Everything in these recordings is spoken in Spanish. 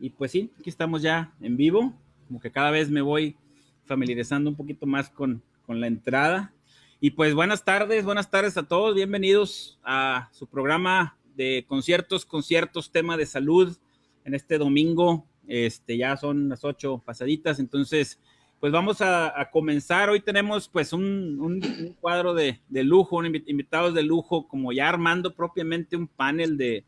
Y pues sí, aquí estamos ya en vivo, como que cada vez me voy familiarizando un poquito más con la entrada. Y pues buenas tardes a todos, bienvenidos a su programa de conciertos, tema de salud en este domingo. Ya son las 8 pasaditas, entonces pues vamos a comenzar. Hoy tenemos pues un cuadro de lujo, invitados de lujo, como ya armando propiamente un panel de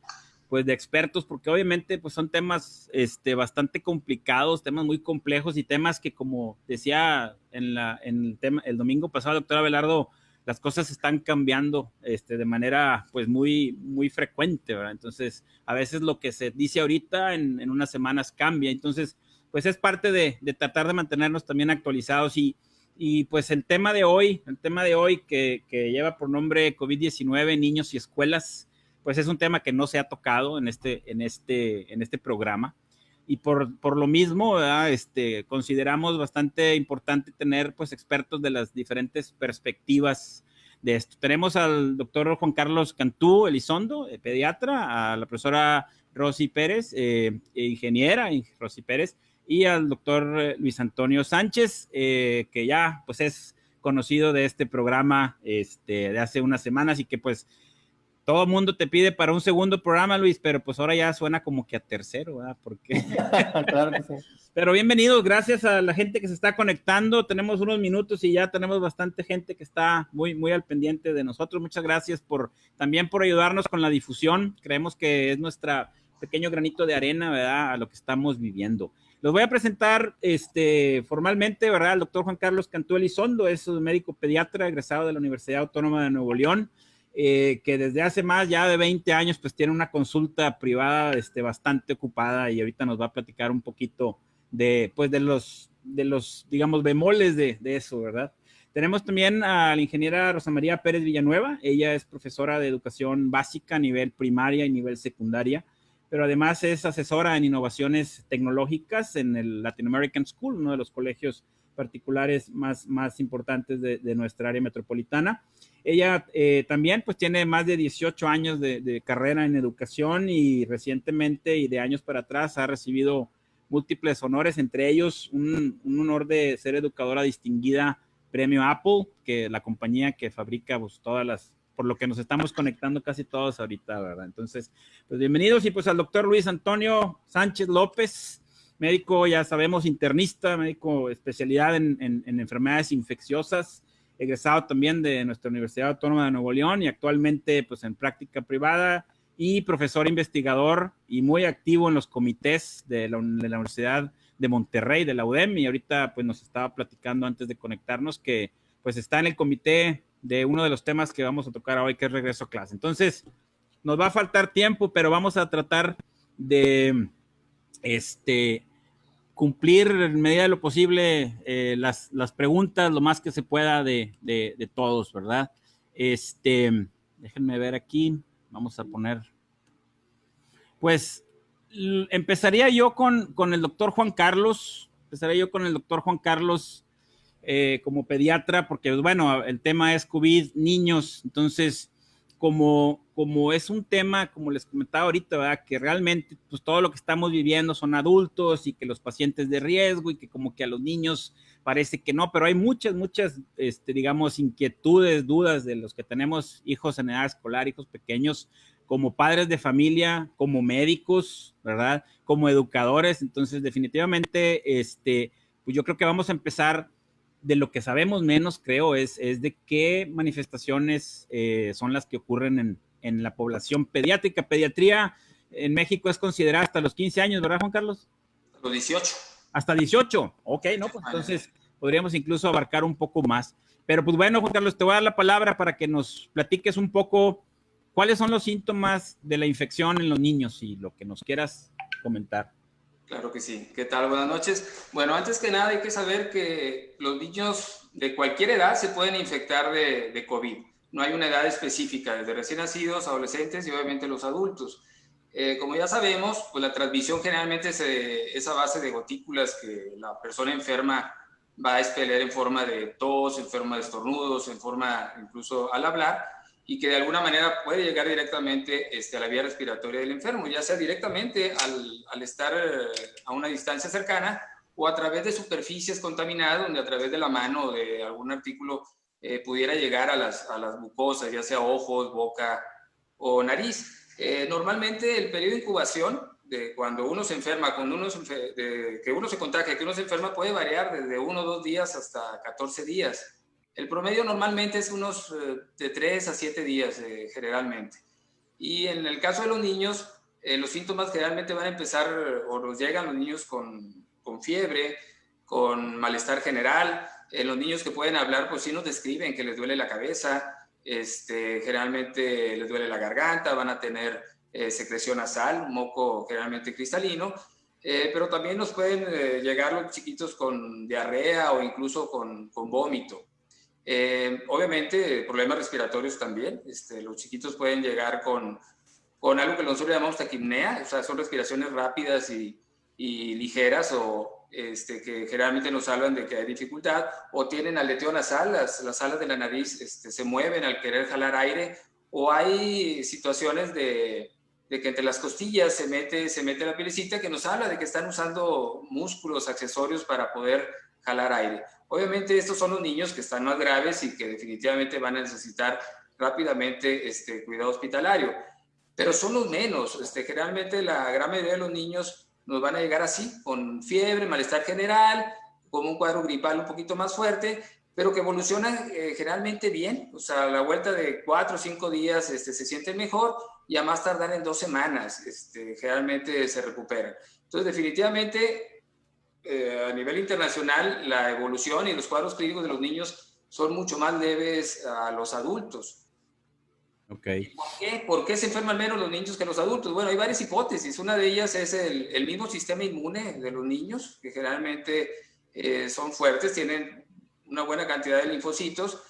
expertos, porque obviamente pues son temas bastante complicados, temas muy complejos y temas que, como decía el domingo pasado, doctora Abelardo, las cosas están cambiando de manera pues muy frecuente, ¿verdad? Entonces, a veces lo que se dice ahorita en unas semanas cambia. Entonces, pues es parte de tratar de mantenernos también actualizados y pues el tema de hoy que lleva por nombre COVID-19, niños y escuelas, pues es un tema que no se ha tocado en este programa. Y por lo mismo, ¿verdad? Consideramos bastante importante tener pues expertos de las diferentes perspectivas de esto. Tenemos al doctor Juan Carlos Cantú Elizondo, pediatra, a la profesora Rosy Pérez, ingeniera Rosy Pérez, y al doctor Luis Antonio Sánchez, que ya pues es conocido de este programa de hace unas semanas y que pues todo el mundo te pide para un segundo programa, Luis, pero pues ahora ya suena como que a tercero, ¿verdad? Porque... Claro que sí. Pero bienvenidos, gracias a la gente que se está conectando. Tenemos unos minutos y ya tenemos bastante gente que está muy al pendiente de nosotros. Muchas gracias también por ayudarnos con la difusión. Creemos que es nuestro pequeño granito de arena, ¿verdad?, a lo que estamos viviendo. Los voy a presentar formalmente, ¿verdad? El doctor Juan Carlos Cantú Elizondo es un médico pediatra egresado de la Universidad Autónoma de Nuevo León. Que desde hace más ya de 20 años pues tiene una consulta privada bastante ocupada, y ahorita nos va a platicar un poquito de los digamos bemoles de eso, ¿verdad? Tenemos también a la ingeniera Rosa María Pérez Villanueva. Ella es profesora de educación básica a nivel primaria y nivel secundaria, pero además es asesora en innovaciones tecnológicas en el Latin American School, uno de los colegios particulares más importantes de nuestra área metropolitana. Ella también pues tiene más de 18 años de carrera en educación, y recientemente y de años para atrás ha recibido múltiples honores, entre ellos un honor de ser educadora distinguida premio Apple, que la compañía que fabrica pues por lo que nos estamos conectando casi todos ahorita, ¿verdad? Entonces, pues bienvenidos. Y pues al doctor Luis Antonio Sánchez López, médico, ya sabemos, internista, médico especialidad en enfermedades infecciosas, egresado también de nuestra Universidad Autónoma de Nuevo León y actualmente pues en práctica privada, y profesor investigador y muy activo en los comités de la Universidad de Monterrey, de la UDEM, y ahorita pues nos estaba platicando antes de conectarnos que pues está en el comité de uno de los temas que vamos a tocar hoy, que es regreso a clase. Entonces, nos va a faltar tiempo, pero vamos a tratar de cumplir en medida de lo posible las preguntas lo más que se pueda de todos, ¿verdad? Déjenme ver aquí, vamos a poner, pues empezaría yo con el doctor Juan Carlos, como pediatra, porque bueno, el tema es COVID, niños. Entonces, como es un tema, como les comentaba ahorita, ¿verdad?, que realmente pues todo lo que estamos viviendo son adultos, y que los pacientes de riesgo, y que como que a los niños parece que no, pero hay muchas, digamos, inquietudes, dudas de los que tenemos hijos en edad escolar, hijos pequeños, como padres de familia, como médicos, ¿verdad?, como educadores. Entonces, definitivamente, pues yo creo que vamos a empezar de lo que sabemos menos, creo, es de qué manifestaciones son las que ocurren en la población pediátrica. Pediatría en México es considerada hasta los 15 años, ¿verdad, Juan Carlos? Los 18. Hasta 18, ok, ¿no? Pues entonces podríamos incluso abarcar un poco más. Pero pues bueno, Juan Carlos, te voy a dar la palabra para que nos platiques un poco cuáles son los síntomas de la infección en los niños y lo que nos quieras comentar. Claro que sí. ¿Qué tal? Buenas noches. Bueno, antes que nada hay que saber que los niños de cualquier edad se pueden infectar de COVID. No hay una edad específica, desde recién nacidos, adolescentes y obviamente los adultos. Como ya sabemos, pues la transmisión generalmente es a base de gotículas que la persona enferma va a expeler en forma de tos, en forma de estornudos, en forma incluso al hablar. y que de alguna manera puede llegar directamente a la vía respiratoria del enfermo, ya sea directamente al estar a una distancia cercana o a través de superficies contaminadas, donde a través de la mano o de algún artículo pudiera llegar a las mucosas, ya sea ojos, boca o nariz. Normalmente el periodo de incubación de cuando uno se enferma, que uno se contagia, que uno se enferma, puede variar desde 1 o 2 días hasta 14 días. El promedio normalmente es unos de 3 a 7 días generalmente. Y en el caso de los niños, los síntomas generalmente van a empezar o nos llegan los niños con fiebre, con malestar general. Los niños que pueden hablar, pues sí nos describen que les duele la cabeza, generalmente les duele la garganta, van a tener secreción nasal, un moco generalmente cristalino, pero también nos pueden llegar los chiquitos con diarrea o incluso con vómito. Obviamente problemas respiratorios también, los chiquitos pueden llegar con algo que nosotros llamamos taquipnea, o sea, son respiraciones rápidas y ligeras o que generalmente nos hablan de que hay dificultad, o tienen aleteo nasal, las alas de la nariz se mueven al querer jalar aire, o hay situaciones de que entre las costillas se mete la pielecita que nos habla de que están usando músculos, accesorios para poder jalar aire. Obviamente estos son los niños que están más graves y que definitivamente van a necesitar rápidamente cuidado hospitalario, pero son los menos. Generalmente la gran mayoría de los niños nos van a llegar así, con fiebre, malestar general, con un cuadro gripal un poquito más fuerte, pero que evolucionan generalmente bien. O sea, a la vuelta de 4 o 5 días se sienten mejor y a más tardar en 2 semanas generalmente se recuperan. Entonces, definitivamente, a nivel internacional, la evolución y los cuadros clínicos de los niños son mucho más leves a los adultos. Okay. ¿Por qué se enferman menos los niños que los adultos? Bueno, hay varias hipótesis. Una de ellas es el mismo sistema inmune de los niños, que generalmente son fuertes, tienen una buena cantidad de linfocitos.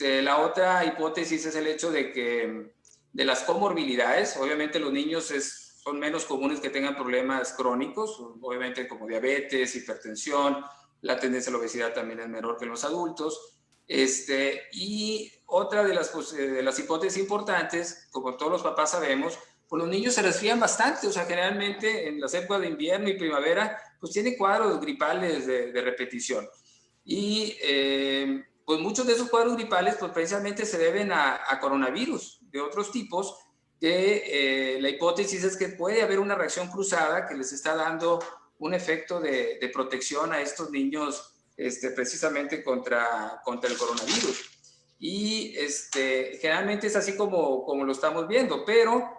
La otra hipótesis es el hecho de las comorbilidades. Obviamente los niños son menos comunes que tengan problemas crónicos, obviamente como diabetes, hipertensión, la tendencia a la obesidad también es menor que en los adultos. Y otra de las hipótesis importantes, como todos los papás sabemos, pues los niños se resfrían bastante, o sea, generalmente en las épocas de invierno y primavera, pues tienen cuadros gripales de repetición. Y pues muchos de esos cuadros gripales, pues precisamente se deben a coronavirus de otros tipos, que la hipótesis es que puede haber una reacción cruzada que les está dando un efecto de protección a estos niños precisamente contra el coronavirus. Y generalmente es así como lo estamos viendo, pero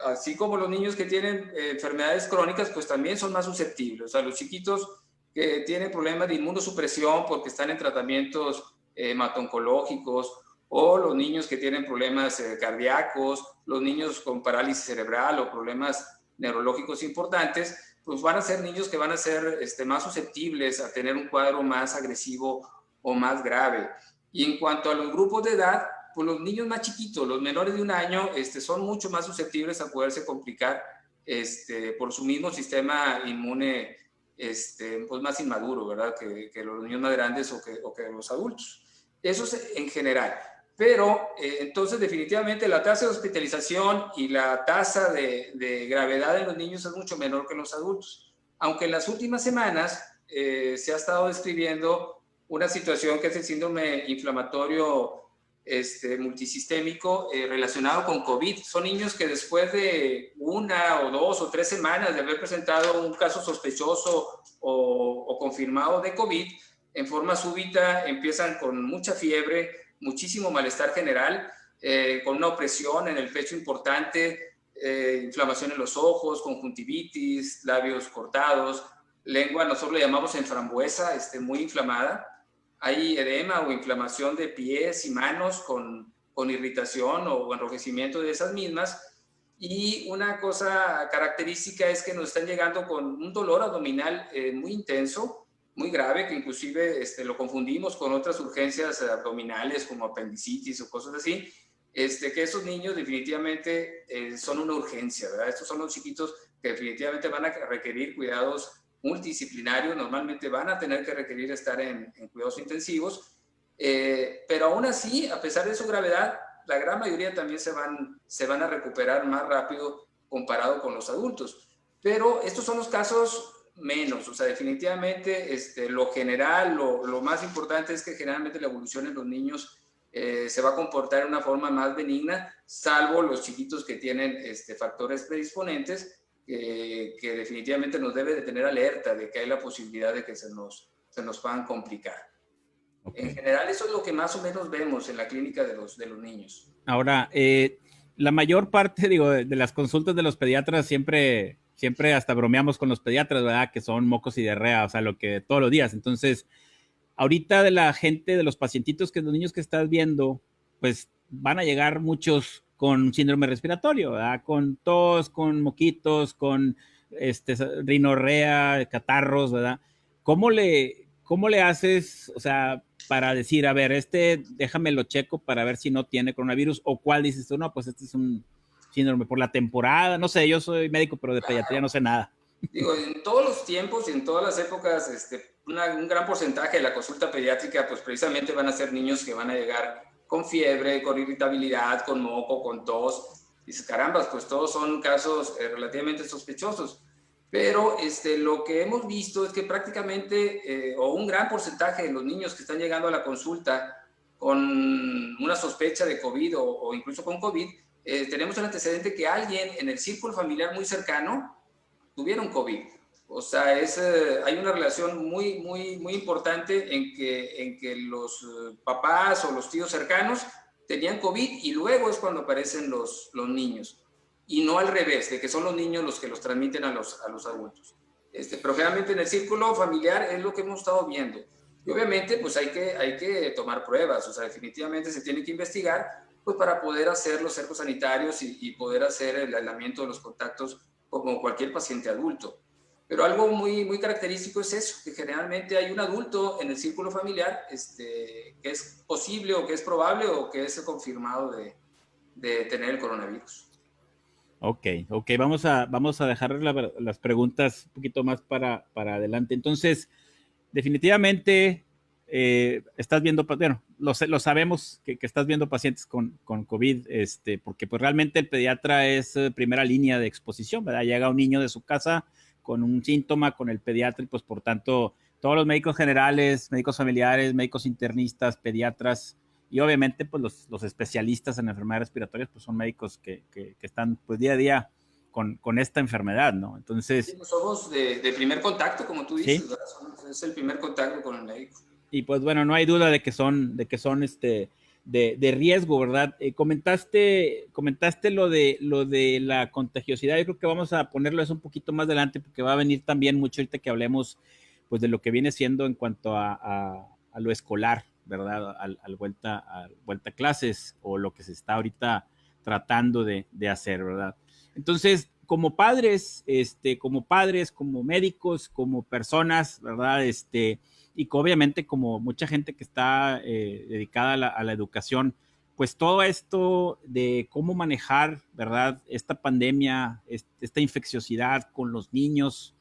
así como los niños que tienen enfermedades crónicas, pues también son más susceptibles. O sea, los chiquitos que tienen problemas de inmunosupresión porque están en tratamientos hemato-oncológicos, o los niños que tienen problemas cardíacos, los niños con parálisis cerebral o problemas neurológicos importantes, pues van a ser niños que van a ser más susceptibles a tener un cuadro más agresivo o más grave. Y en cuanto a los grupos de edad, pues los niños más chiquitos, los menores de 1 año, son mucho más susceptibles a poderse complicar por su mismo sistema inmune pues más inmaduro, ¿verdad? Que los niños más grandes o que los adultos. Eso es en general. Pero entonces definitivamente la tasa de hospitalización y la tasa de gravedad en los niños es mucho menor que en los adultos. Aunque en las últimas semanas se ha estado describiendo una situación que es el síndrome inflamatorio multisistémico relacionado con COVID. Son niños que después de 1 o 2 o 3 semanas de haber presentado un caso sospechoso o confirmado de COVID, en forma súbita empiezan con mucha fiebre, muchísimo malestar general, con una opresión en el pecho importante, inflamación en los ojos, conjuntivitis, labios cortados, lengua, nosotros le llamamos en frambuesa, muy inflamada. Hay edema o inflamación de pies y manos con irritación o enrojecimiento de esas mismas. Y una cosa característica es que nos están llegando con un dolor abdominal muy intenso, muy grave, que inclusive lo confundimos con otras urgencias abdominales como apendicitis o cosas así, que esos niños definitivamente son una urgencia, ¿verdad? Estos son los chiquitos que definitivamente van a requerir cuidados multidisciplinarios, normalmente van a tener que requerir estar en cuidados intensivos, pero aún así, a pesar de su gravedad, la gran mayoría también se van a recuperar más rápido comparado con los adultos. Pero estos son los casos menos, o sea, definitivamente lo general, lo más importante es que generalmente la evolución en los niños se va a comportar de una forma más benigna, salvo los chiquitos que tienen factores predisponentes, que definitivamente nos debe de tener alerta de que hay la posibilidad de que se nos puedan complicar. Okay. En general, eso es lo que más o menos vemos en la clínica de los niños. Ahora, la mayor parte, digo, de las consultas de los pediatras siempre hasta bromeamos con los pediatras, ¿verdad? Que son mocos y diarrea, o sea, lo que todos los días. Entonces, ahorita de la gente, de los pacientitos, que los niños que estás viendo, pues van a llegar muchos con síndrome respiratorio, ¿verdad? Con tos, con moquitos, con rinorrea, catarros, ¿verdad? ¿Cómo le haces, o sea, para decir, a ver, déjame lo checo para ver si no tiene coronavirus, o cuál dices tú, no, pues este es un síndrome por la temporada, no sé, yo soy médico, pero de pediatría no sé nada. Digo, en todos los tiempos y en todas las épocas, un gran porcentaje de la consulta pediátrica, pues precisamente van a ser niños que van a llegar con fiebre, con irritabilidad, con moco, con tos. Dices, carambas, pues todos son casos relativamente sospechosos. Pero lo que hemos visto es que prácticamente, o un gran porcentaje de los niños que están llegando a la consulta con una sospecha de COVID o incluso con COVID, tenemos el antecedente que alguien en el círculo familiar muy cercano tuvieron COVID. O sea, hay una relación muy, muy, muy importante en que los papás o los tíos cercanos tenían COVID y luego es cuando aparecen los niños. Y no al revés, de que son los niños los que los transmiten a los adultos. Pero generalmente en el círculo familiar es lo que hemos estado viendo. Y obviamente pues hay que tomar pruebas, o sea, definitivamente se tiene que investigar pues para poder hacer los cercos sanitarios y poder hacer el aislamiento de los contactos como cualquier paciente adulto. Pero algo muy, muy característico es eso, que generalmente hay un adulto en el círculo familiar que es posible o que es probable o que es confirmado de tener el coronavirus. Ok, vamos a dejar las preguntas un poquito más para adelante. Entonces, definitivamente estás viendo, bueno, lo sabemos que estás viendo pacientes con COVID, porque pues realmente el pediatra es primera línea de exposición, ¿verdad? Llega un niño de su casa con un síntoma, con el pediatra, y pues por tanto, todos los médicos generales, médicos familiares, médicos internistas, pediatras, y obviamente pues los especialistas en enfermedades respiratorias pues son médicos que están pues día a día con esta enfermedad, ¿no? Entonces... Sí, pues somos de primer contacto, como tú dices, ¿sí? Es el primer contacto con el médico. Y pues bueno, no hay duda de que son de riesgo, ¿verdad? Comentaste lo de la contagiosidad. Yo creo que vamos a ponerlo eso un poquito más adelante porque va a venir también mucho ahorita que hablemos pues de lo que viene siendo en cuanto a lo escolar, ¿verdad? Al vuelta a clases o lo que se está ahorita tratando de hacer, ¿verdad? Entonces, como padres, como médicos, como personas, ¿verdad? Y que obviamente como mucha gente que está dedicada a la educación, pues todo esto de cómo manejar, ¿verdad? Esta pandemia, esta infecciosidad con los niños,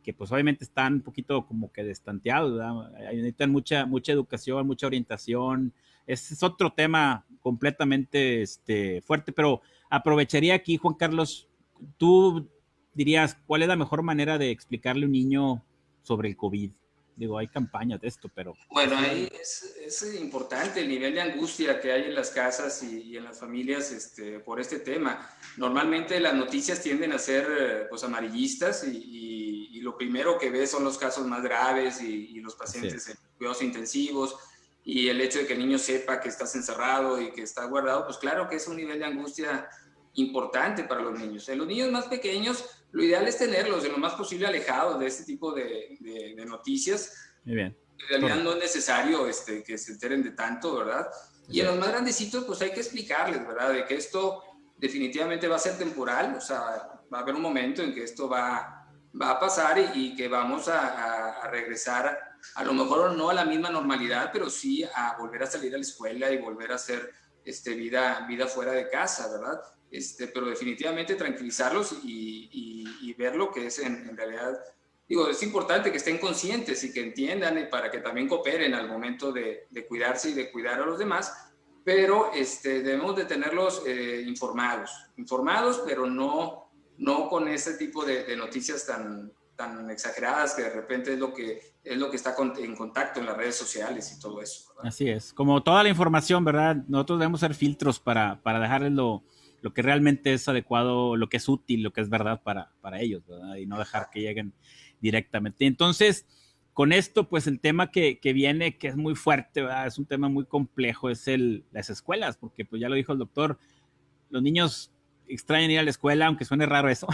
que pues obviamente están un poquito como que destanteados, ¿verdad? Necesitan mucha educación, mucha orientación. Es otro tema completamente fuerte, pero aprovecharía aquí, Juan Carlos, tú dirías, ¿cuál es la mejor manera de explicarle a un niño sobre el COVID? Digo, hay campañas de esto, pero... Bueno, ahí es importante el nivel de angustia que hay en las casas y en las familias por este tema. Normalmente las noticias tienden a ser pues amarillistas y lo primero que ves son los casos más graves y los pacientes en cuidados intensivos y el hecho de que el niño sepa que estás encerrado y que está guardado, pues claro que es un nivel de angustia importante para los niños. En los niños más pequeños, lo ideal es tenerlos en lo más posible alejados de este tipo de noticias. Muy bien. En realidad no es necesario que se enteren de tanto, ¿verdad? Y en los más grandecitos, pues hay que explicarles, ¿verdad? De que esto definitivamente va a ser temporal, o sea, va a haber un momento en que esto va a pasar y que vamos a regresar, a lo mejor no a la misma normalidad, pero sí a volver a salir a la escuela y volver a hacer vida fuera de casa, ¿verdad? Pero definitivamente tranquilizarlos y ver lo que es en realidad. Digo, es importante que estén conscientes y que entiendan para que también cooperen al momento de cuidarse y de cuidar a los demás, pero debemos de tenerlos informados, pero no con este tipo de noticias tan exageradas que de repente es lo que está en contacto en las redes sociales y todo eso, ¿verdad? Así es, como toda la información, ¿verdad? Nosotros debemos ser filtros para dejarles lo que realmente es adecuado, lo que es útil, lo que es verdad para ellos, ¿verdad? Y no dejar que lleguen directamente. Entonces, con esto, pues el tema que viene, que es muy fuerte, ¿verdad? Es un tema muy complejo, es las escuelas, porque pues ya lo dijo el doctor, los niños extrañan ir a la escuela, aunque suene raro eso,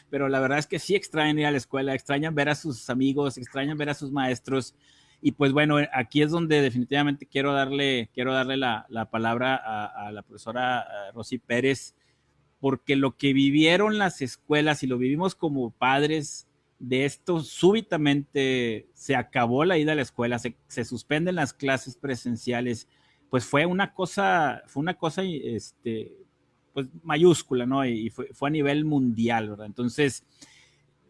pero la verdad es que sí extrañan ir a la escuela, extrañan ver a sus amigos, extrañan ver a sus maestros. Y pues bueno, aquí es donde definitivamente quiero darle la palabra a la profesora Rosy Pérez, porque lo que vivieron las escuelas y lo vivimos como padres de esto, súbitamente se acabó la ida a la escuela, se suspenden las clases presenciales, pues fue una cosa, pues mayúscula, ¿no? Y fue a nivel mundial, ¿verdad? Entonces,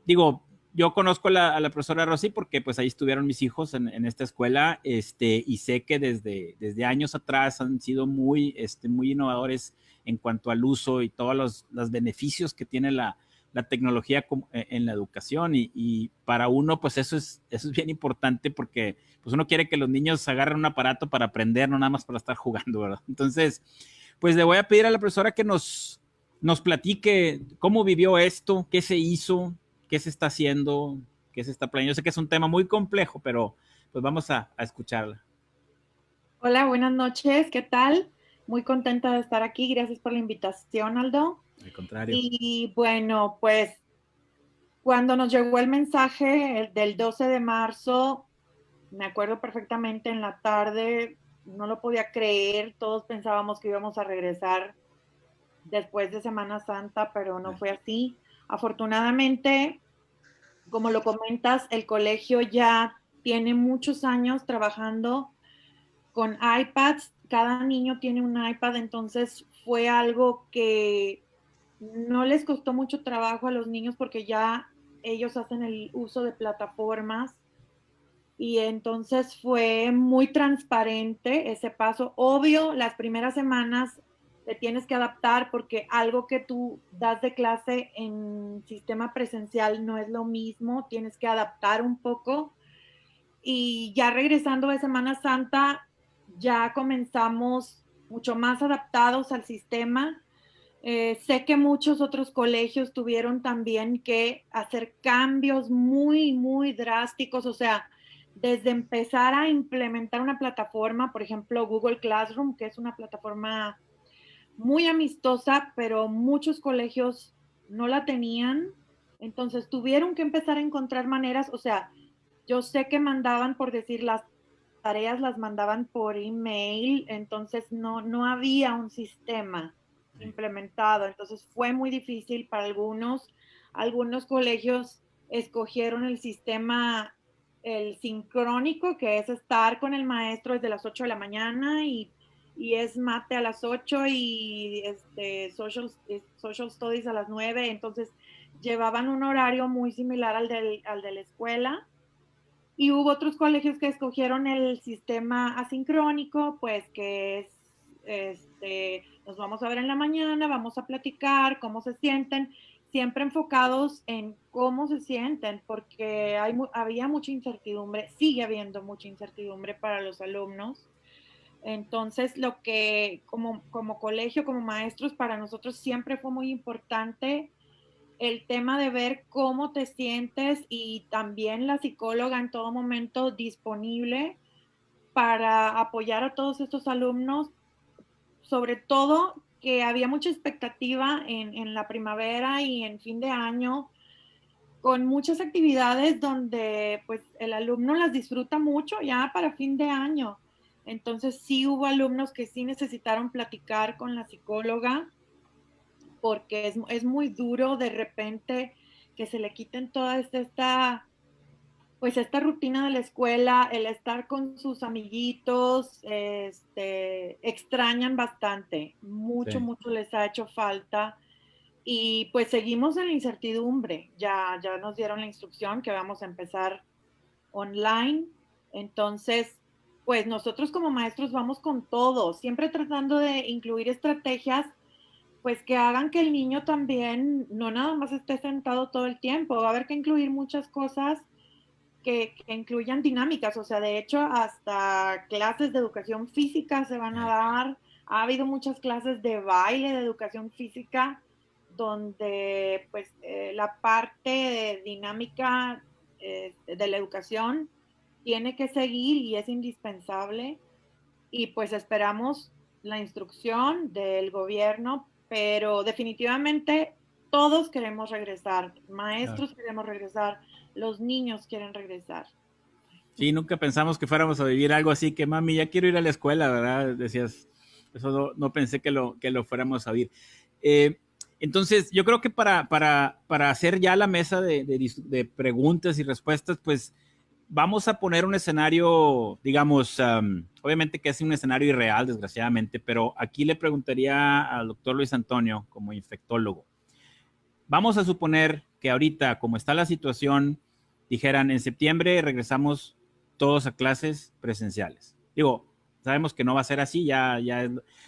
digo, yo conozco a la profesora Rosy porque pues ahí estuvieron mis hijos en esta escuela, y sé que desde años atrás han sido muy innovadores en cuanto al uso y todos los beneficios que tiene la tecnología en la educación, y para uno pues eso es bien importante porque pues uno quiere que los niños agarren un aparato para aprender, no nada más para estar jugando, ¿verdad? Entonces, pues le voy a pedir a la profesora que nos platique cómo vivió esto, qué se hizo, qué se está haciendo, qué se está planeando. Yo sé que es un tema muy complejo, pero pues vamos a escucharla. Hola, buenas noches, ¿qué tal? Muy contenta de estar aquí, gracias por la invitación, Aldo. Al contrario. Y bueno, pues cuando nos llegó el mensaje del 12 de marzo, me acuerdo perfectamente en la tarde, no lo podía creer, todos pensábamos que íbamos a regresar después de Semana Santa, pero no fue así. Afortunadamente, como lo comentas, el colegio ya tiene muchos años trabajando con iPads, cada niño tiene un iPad, entonces fue algo que no les costó mucho trabajo a los niños porque ya ellos hacen el uso de plataformas y entonces fue muy transparente ese paso. Obvio, las primeras semanas te tienes que adaptar porque algo que tú das de clase en sistema presencial no es lo mismo, tienes que adaptar un poco y ya regresando de Semana Santa, ya comenzamos mucho más adaptados al sistema. Sé que muchos otros colegios tuvieron también que hacer cambios muy drásticos, o sea, desde empezar a implementar una plataforma, por ejemplo, Google Classroom, que es una plataforma muy amistosa, pero muchos colegios no la tenían, entonces tuvieron que empezar a encontrar maneras, o sea, yo sé que mandaban, por decir, las tareas las mandaban por email, entonces no había un sistema implementado, entonces fue muy difícil para algunos colegios escogieron el sistema, el sincrónico, que es estar con el maestro desde las 8 de la mañana y es mate a las 8 y social studies a las 9, entonces llevaban un horario muy similar al de la escuela. Y hubo otros colegios que escogieron el sistema asincrónico, pues que es, nos vamos a ver en la mañana, vamos a platicar, cómo se sienten, siempre enfocados en cómo se sienten, porque había mucha incertidumbre, sigue habiendo mucha incertidumbre para los alumnos. Entonces, lo que como colegio, como maestros, para nosotros siempre fue muy importante el tema de ver cómo te sientes y también la psicóloga en todo momento disponible para apoyar a todos estos alumnos, sobre todo que había mucha expectativa en la primavera y en fin de año, con muchas actividades donde pues el alumno las disfruta mucho ya para fin de año. Entonces sí hubo alumnos que sí necesitaron platicar con la psicóloga porque es muy duro de repente que se le quiten toda pues esta rutina de la escuela, el estar con sus amiguitos, extrañan bastante, Sí. mucho les ha hecho falta y pues seguimos en la incertidumbre, ya nos dieron la instrucción que vamos a empezar online, entonces pues nosotros como maestros vamos con todo, siempre tratando de incluir estrategias pues que hagan que el niño también no nada más esté sentado todo el tiempo, va a haber que incluir muchas cosas que incluyan dinámicas, o sea, de hecho, hasta clases de educación física se van a dar, ha habido muchas clases de baile, de educación física, donde pues la parte de dinámica de la educación tiene que seguir y es indispensable y pues esperamos la instrucción del gobierno, pero definitivamente todos queremos regresar, Claro. maestros queremos regresar, los niños quieren regresar. Sí, nunca pensamos que fuéramos a vivir algo así, que mami, ya quiero ir a la escuela, ¿verdad? Decías, eso no pensé que lo fuéramos a vivir. Eh, entonces, yo creo que para hacer ya la mesa de preguntas y respuestas, pues vamos a poner un escenario, digamos, obviamente que es un escenario irreal, desgraciadamente, pero aquí le preguntaría al doctor Luis Antonio, como infectólogo, vamos a suponer que ahorita, como está la situación, dijeran en septiembre regresamos todos a clases presenciales. Digo, sabemos que no va a ser así,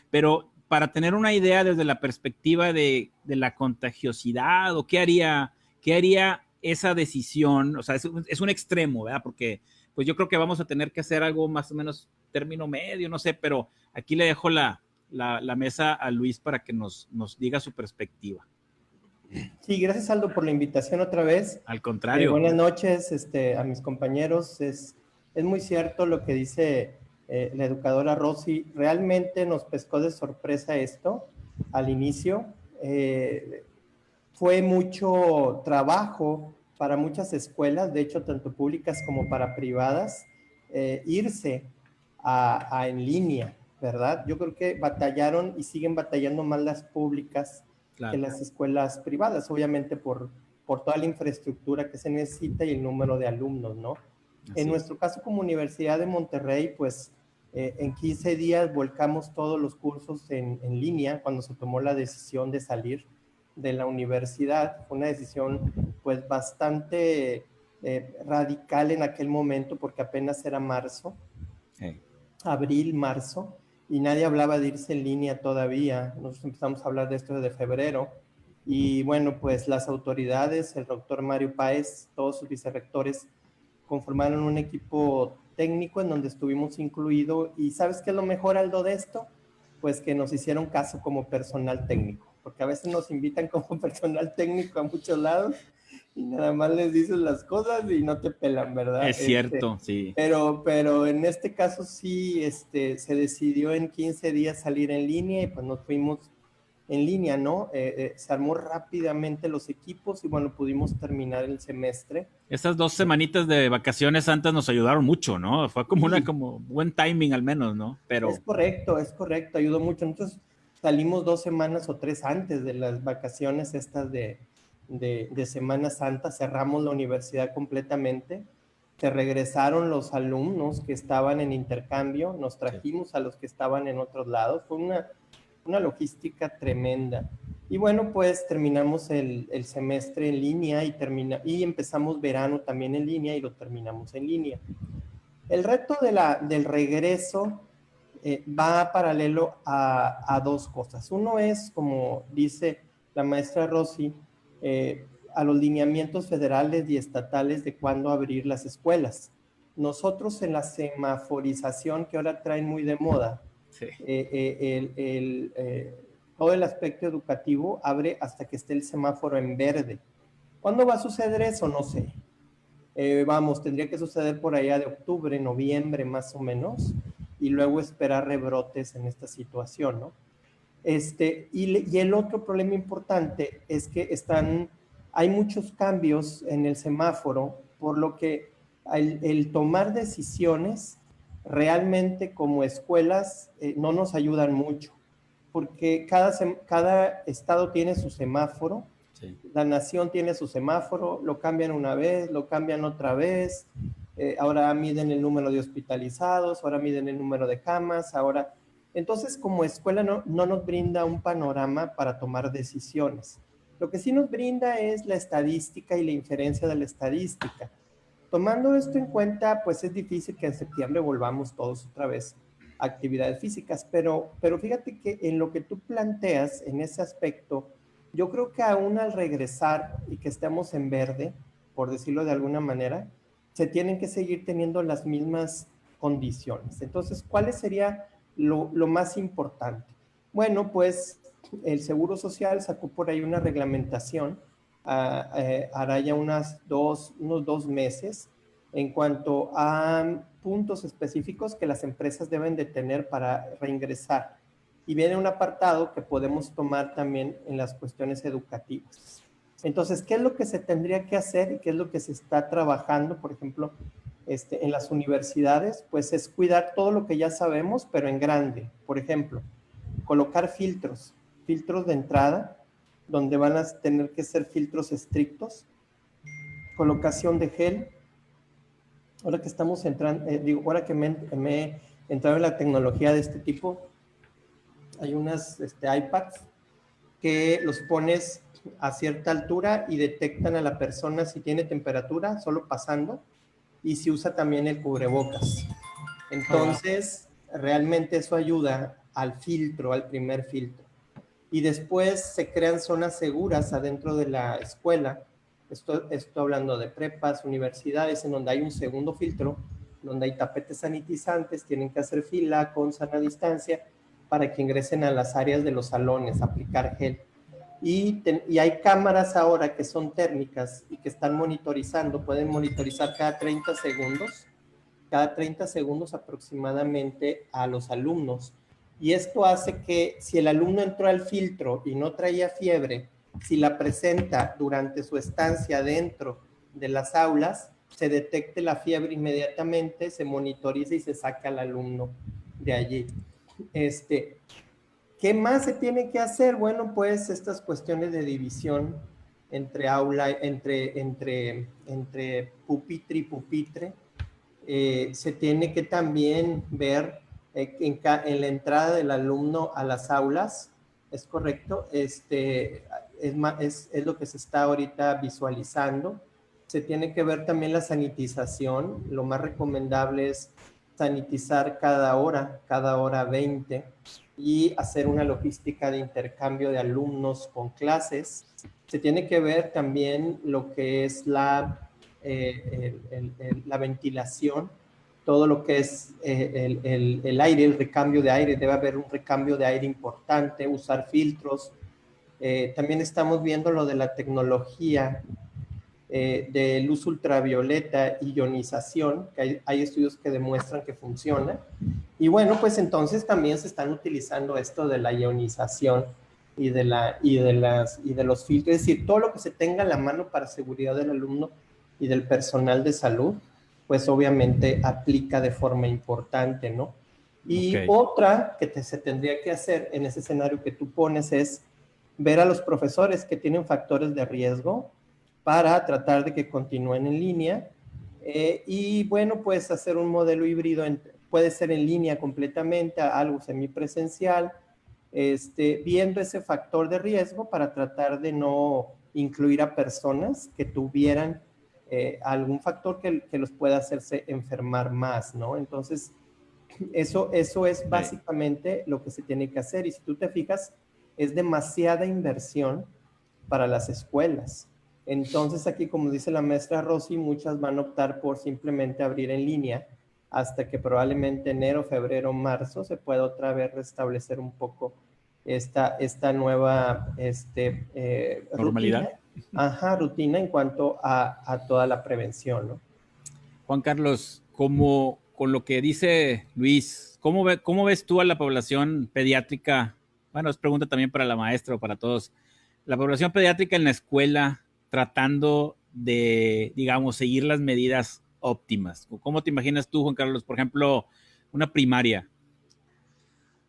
pero para tener una idea desde la perspectiva de la contagiosidad o qué haría esa decisión, o sea, es un extremo, ¿verdad? Porque pues yo creo que vamos a tener que hacer algo más o menos término medio, no sé, pero aquí le dejo la mesa a Luis para que nos diga su perspectiva. Sí, gracias Aldo por la invitación otra vez. Al contrario. Buenas noches a mis compañeros. Es muy cierto lo que dice la educadora Rosy. Realmente nos pescó de sorpresa esto al inicio. Fue mucho trabajo para muchas escuelas, de hecho tanto públicas como para privadas, irse a en línea, ¿verdad? Yo creo que batallaron y siguen batallando más las públicas que las escuelas privadas, obviamente por toda la infraestructura que se necesita y el número de alumnos, ¿no? En nuestro caso como Universidad de Monterrey, pues en 15 días volcamos todos los cursos en línea cuando se tomó la decisión de salir de la universidad. Fue una decisión pues bastante radical en aquel momento porque apenas era marzo, abril, marzo, y nadie hablaba de irse en línea todavía. Nosotros empezamos a hablar de esto desde febrero y bueno, pues las autoridades, el doctor Mario Páez, todos sus vicerrectores conformaron un equipo técnico en donde estuvimos incluidos y ¿sabes qué es lo mejor, Aldo, de esto? Pues que nos hicieron caso como personal técnico, porque a veces nos invitan como personal técnico a muchos lados y nada más les dices las cosas y no te pelan, ¿verdad? Es cierto, sí. Pero en este caso sí, se decidió en 15 días salir en línea y pues nos fuimos en línea, ¿no? Se armó rápidamente los equipos y bueno, pudimos terminar el semestre. Esas 2 semanitas de vacaciones santas nos ayudaron mucho, ¿no? Fue como como buen timing al menos, ¿no? Pero... Es correcto, ayudó mucho. Nosotros salimos 2 semanas o 3 antes de las vacaciones estas de Semana Santa, cerramos la universidad completamente, se regresaron los alumnos que estaban en intercambio, nos trajimos a los que estaban en otros lados, fue una logística tremenda. Y bueno, pues terminamos el semestre en línea y empezamos verano también en línea y lo terminamos en línea. El reto del regreso va paralelo a 2 cosas. Uno es, como dice la maestra Rosy, a los lineamientos federales y estatales de cuándo abrir las escuelas. Nosotros en la semaforización que ahora traen muy de moda, todo el aspecto educativo abre hasta que esté el semáforo en verde. ¿Cuándo va a suceder eso? No sé. Tendría que suceder por allá de octubre, noviembre más o menos, y luego esperar rebrotes en esta situación, ¿no? Y el otro problema importante es que hay muchos cambios en el semáforo, por lo que el tomar decisiones realmente como escuelas no nos ayudan mucho, porque cada estado tiene su semáforo, la nación tiene su semáforo, lo cambian una vez, lo cambian otra vez, ahora miden el número de hospitalizados, ahora miden el número de camas, ahora... Entonces, como escuela no nos brinda un panorama para tomar decisiones. Lo que sí nos brinda es la estadística y la inferencia de la estadística. tomando esto en cuenta, pues es difícil que en septiembre volvamos todos otra vez a actividades físicas, pero fíjate que en lo que tú planteas en ese aspecto, yo creo que aún al regresar y que estemos en verde, por decirlo de alguna manera, se tienen que seguir teniendo las mismas condiciones. Entonces, ¿cuál sería lo más importante? Bueno, pues el Seguro Social sacó por ahí una reglamentación, hará ya unos 2 meses, en cuanto a puntos específicos que las empresas deben de tener para reingresar. Y viene un apartado que podemos tomar también en las cuestiones educativas. Entonces, ¿qué es lo que se tendría que hacer y qué es lo que se está trabajando, por ejemplo, en las universidades? Pues es cuidar todo lo que ya sabemos, pero en grande. Por ejemplo, colocar filtros de entrada, donde van a tener que ser filtros estrictos, colocación de gel. Ahora que estamos entrando, ahora que me he entrado en la tecnología de este tipo, hay unas iPads que los pones a cierta altura y detectan a la persona si tiene temperatura, solo pasando, y si usa también el cubrebocas. Entonces, realmente eso ayuda al filtro, al primer filtro. Y después se crean zonas seguras adentro de la escuela. Estoy hablando de prepas, universidades, en donde hay un segundo filtro, donde hay tapetes sanitizantes, tienen que hacer fila con sana distancia para que ingresen a las áreas de los salones, aplicar gel. Y hay cámaras ahora que son térmicas y que están monitorizando, pueden monitorizar cada 30 segundos aproximadamente a los alumnos. Y esto hace que si el alumno entró al filtro y no traía fiebre, si la presenta durante su estancia dentro de las aulas, se detecte la fiebre inmediatamente, se monitoriza y se saca al alumno de allí. ¿Qué más se tiene que hacer? Bueno, pues estas cuestiones de división entre aula, entre pupitre y pupitre, se tiene que también ver en la entrada del alumno a las aulas, ¿es correcto? Es lo que se está ahorita visualizando. Se tiene que ver también la sanitización. Lo más recomendable es sanitizar cada hora 20, y hacer una logística de intercambio de alumnos con clases. Se tiene que ver también lo que es la ventilación, todo lo que es el aire, el recambio de aire. Debe haber un recambio de aire importante, usar filtros. También estamos viendo lo de la tecnología de luz ultravioleta y ionización, que hay estudios que demuestran que funciona. Y bueno, pues entonces también se están utilizando esto de la ionización y de los filtros, es decir, todo lo que se tenga a la mano para seguridad del alumno y del personal de salud, pues obviamente aplica de forma importante, ¿no? Y otra que se tendría que hacer en ese escenario que tú pones es ver a los profesores que tienen factores de riesgo para tratar de que continúen en línea, y bueno, pues hacer un modelo híbrido, puede ser en línea completamente, algo semipresencial, viendo ese factor de riesgo para tratar de no incluir a personas que tuvieran algún factor que los pueda hacerse enfermar más, ¿no? Entonces, eso es básicamente lo que se tiene que hacer. Y si tú te fijas, es demasiada inversión para las escuelas. Entonces aquí, como dice la maestra Rosy, muchas van a optar por simplemente abrir en línea hasta que probablemente enero, febrero, marzo se pueda otra vez restablecer un poco esta nueva normalidad. Rutina en cuanto a toda la prevención, ¿no? Juan Carlos, como con lo que dice Luis, ¿cómo ves tú a la población pediátrica? Bueno, es pregunta también para la maestra o para todos. La población pediátrica en la escuela tratando de, digamos, seguir las medidas óptimas. ¿Cómo te imaginas tú, Juan Carlos, por ejemplo, una primaria?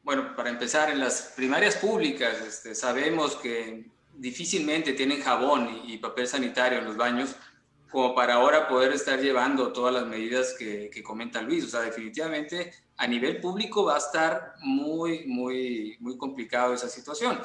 Bueno, para empezar, en las primarias públicas sabemos que difícilmente tienen jabón y papel sanitario en los baños como para ahora poder estar llevando todas las medidas que comenta Luis. O sea, definitivamente a nivel público va a estar muy, muy, muy complicado esa situación.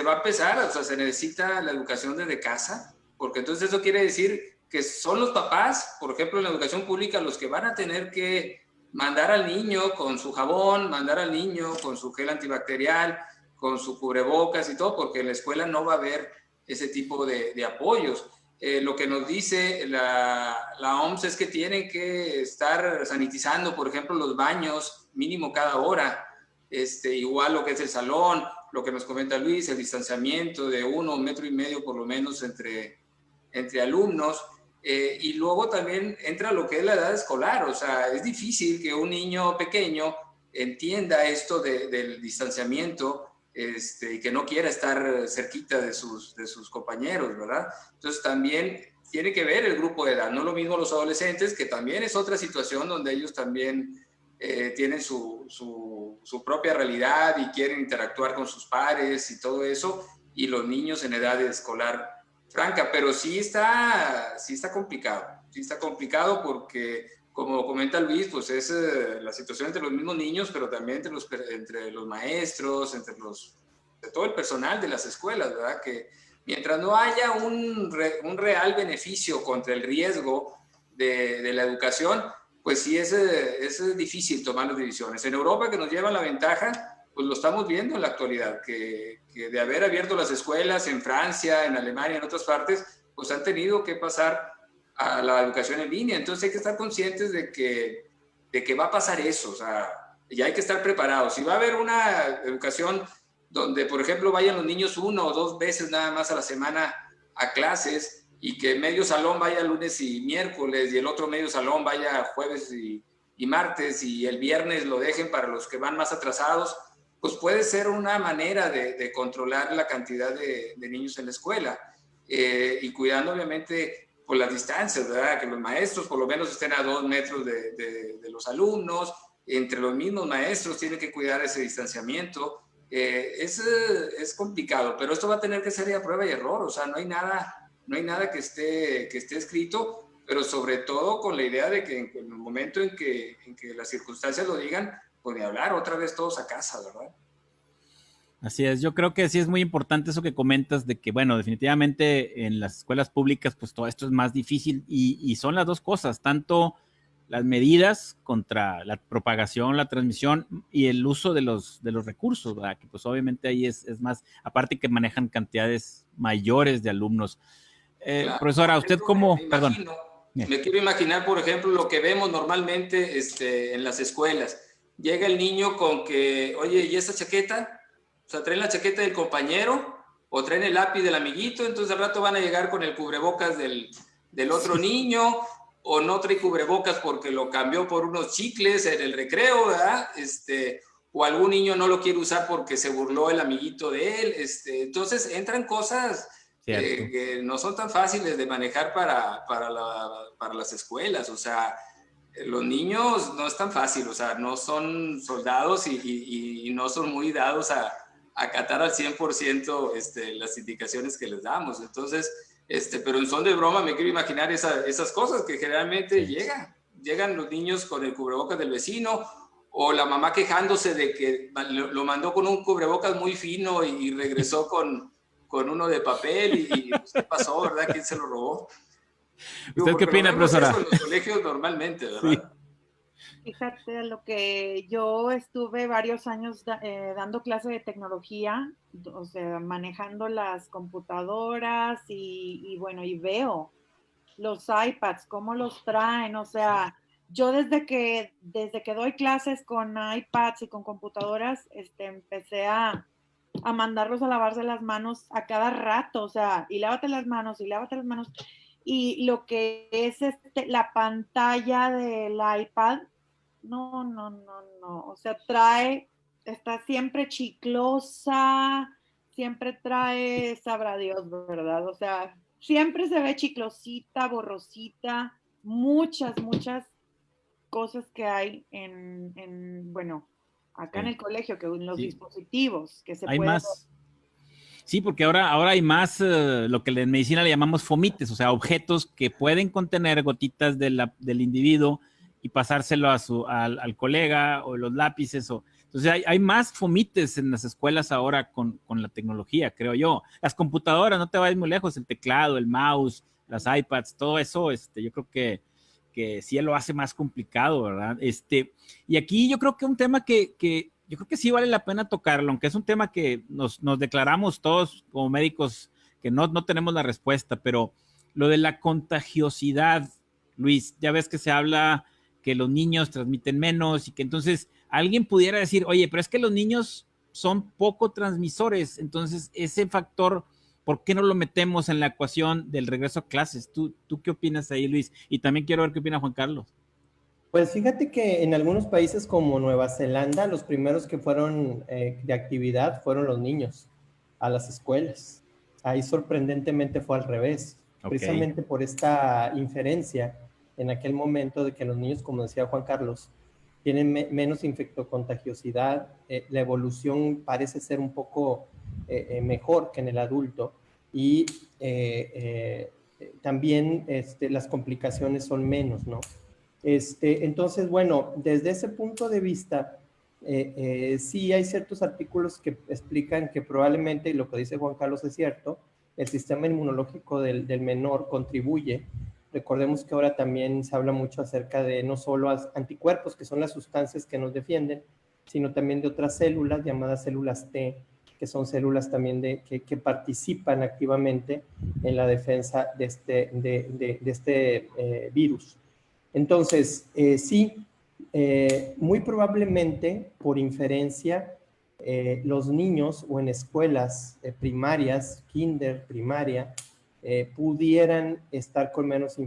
Va a empezar, o sea, se necesita la educación desde casa, porque entonces eso quiere decir que son los papás, por ejemplo, en la educación pública, los que van a tener que mandar al niño con su jabón, mandar al niño con su gel antibacterial, con su cubrebocas y todo, porque en la escuela no va a haber ese tipo de apoyos. Lo que nos dice la OMS es que tienen que estar sanitizando, por ejemplo, los baños mínimo cada hora, igual lo que es el salón, lo que nos comenta Luis, el distanciamiento de 1,5 metros por lo menos entre alumnos. Y luego también entra lo que es la edad escolar, o sea, es difícil que un niño pequeño entienda esto del distanciamiento, y que no quiera estar cerquita de sus compañeros, ¿verdad? Entonces también tiene que ver el grupo de edad, no lo mismo los adolescentes, que también es otra situación donde ellos también tienen su propia realidad y quieren interactuar con sus pares y todo eso, y los niños en edad escolar franca, pero sí está complicado porque, como comenta Luis, pues es la situación entre los mismos niños, pero también entre los maestros, entre todo el personal de las escuelas, ¿verdad? Que mientras no haya un real beneficio contra el riesgo de la educación, pues sí es difícil tomar las decisiones. En Europa, que nos lleva la ventaja, pues lo estamos viendo en la actualidad, que de haber abierto las escuelas en Francia, en Alemania, en otras partes, pues han tenido que pasar a la educación en línea. Entonces hay que estar conscientes de que va a pasar eso, o sea, y hay que estar preparados. Si va a haber una educación donde, por ejemplo, vayan los niños 1 o 2 veces nada más a la semana a clases, y que medio salón vaya lunes y miércoles, y el otro medio salón vaya jueves y martes, y el viernes lo dejen para los que van más atrasados, pues puede ser una manera de controlar la cantidad de niños en la escuela, y cuidando obviamente por las distancias, ¿verdad? Que los maestros por lo menos estén a 2 metros de los alumnos, entre los mismos maestros tienen que cuidar ese distanciamiento. Es complicado, pero esto va a tener que ser a prueba y error, o sea, no hay nada que esté escrito, pero sobre todo con la idea de que en el momento en que las circunstancias lo digan, pues ni hablar, otra vez todos a casa, ¿verdad? Así es, yo creo que sí es muy importante eso que comentas de que, bueno, definitivamente en las escuelas públicas, pues todo esto es más difícil y son las dos cosas, tanto las medidas contra la propagación, la transmisión y el uso de los recursos, ¿verdad? Que pues obviamente ahí es más, aparte que manejan cantidades mayores de alumnos. Claro. Profesora, ¿usted cómo? Perdón. Me quiero imaginar, por ejemplo, lo que vemos normalmente en las escuelas. Llega el niño con que, oye, ¿y esa chaqueta? O sea, traen la chaqueta del compañero o traen el lápiz del amiguito, entonces al rato van a llegar con el cubrebocas del otro niño, o no trae cubrebocas porque lo cambió por unos chicles en el recreo, ¿verdad? O algún niño no lo quiere usar porque se burló el amiguito de él. Entonces entran cosas que no son tan fáciles de manejar para las escuelas. O sea, los niños no es tan fácil, o sea, no son soldados y no son muy dados a acatar al 100% las indicaciones que les damos. Entonces, pero en son de broma me quiero imaginar esas cosas que generalmente llegan los niños con el cubrebocas del vecino, o la mamá quejándose de que lo mandó con un cubrebocas muy fino y regresó con uno de papel y pues, ¿qué pasó, verdad? ¿Quién se lo robó? ¿Usted qué opina, profesora? Eso en los colegios normalmente, ¿verdad? Sí. Fíjate, lo que yo estuve varios años dando clase de tecnología, o sea, manejando las computadoras y bueno, y veo los iPads, cómo los traen, o sea, yo desde que doy clases con iPads y con computadoras, empecé a mandarlos a lavarse las manos a cada rato, o sea, y lávate las manos, y lo que es la pantalla del iPad, no, o sea, está siempre chiclosa, siempre trae, sabrá Dios, ¿verdad? O sea, siempre se ve chiclosita, borrosita, muchas cosas que hay bueno, acá en el colegio, que en los dispositivos, que se hay puede... más. Sí, porque ahora hay más lo que en medicina le llamamos fomites, o sea, objetos que pueden contener gotitas del individuo y pasárselo al colega, o los lápices. Entonces hay más fomites en las escuelas ahora con la tecnología, creo yo. Las computadoras, no te vayas muy lejos, el teclado, el mouse, las iPads, todo eso, yo creo que sí lo hace más complicado, ¿verdad? Y aquí yo creo que un tema que yo creo que sí vale la pena tocarlo, aunque es un tema que nos declaramos todos como médicos que no tenemos la respuesta, pero lo de la contagiosidad, Luis, ya ves que se habla que los niños transmiten menos y que entonces alguien pudiera decir, oye, pero es que los niños son poco transmisores, entonces ese factor, ¿por qué no lo metemos en la ecuación del regreso a clases? ¿Tú qué opinas ahí, Luis? Y también quiero ver qué opina Juan Carlos. Pues fíjate que en algunos países como Nueva Zelanda, los primeros que fueron de actividad fueron los niños a las escuelas. Ahí sorprendentemente fue al revés, Okay. precisamente por esta inferencia en aquel momento de que los niños, como decía Juan Carlos, tienen menos infectocontagiosidad, la evolución parece ser un poco mejor que en el adulto y también las complicaciones son menos, ¿no? Entonces, bueno, desde ese punto de vista, sí hay ciertos artículos que explican que probablemente, y lo que dice Juan Carlos es cierto, el sistema inmunológico del menor contribuye. Recordemos que ahora también se habla mucho acerca de no solo anticuerpos, que son las sustancias que nos defienden, sino también de otras células llamadas células T, que son células también que participan activamente en la defensa de este virus. Entonces, sí, muy probablemente por inferencia, los niños o en escuelas primarias, kinder, primaria, pudieran estar con menos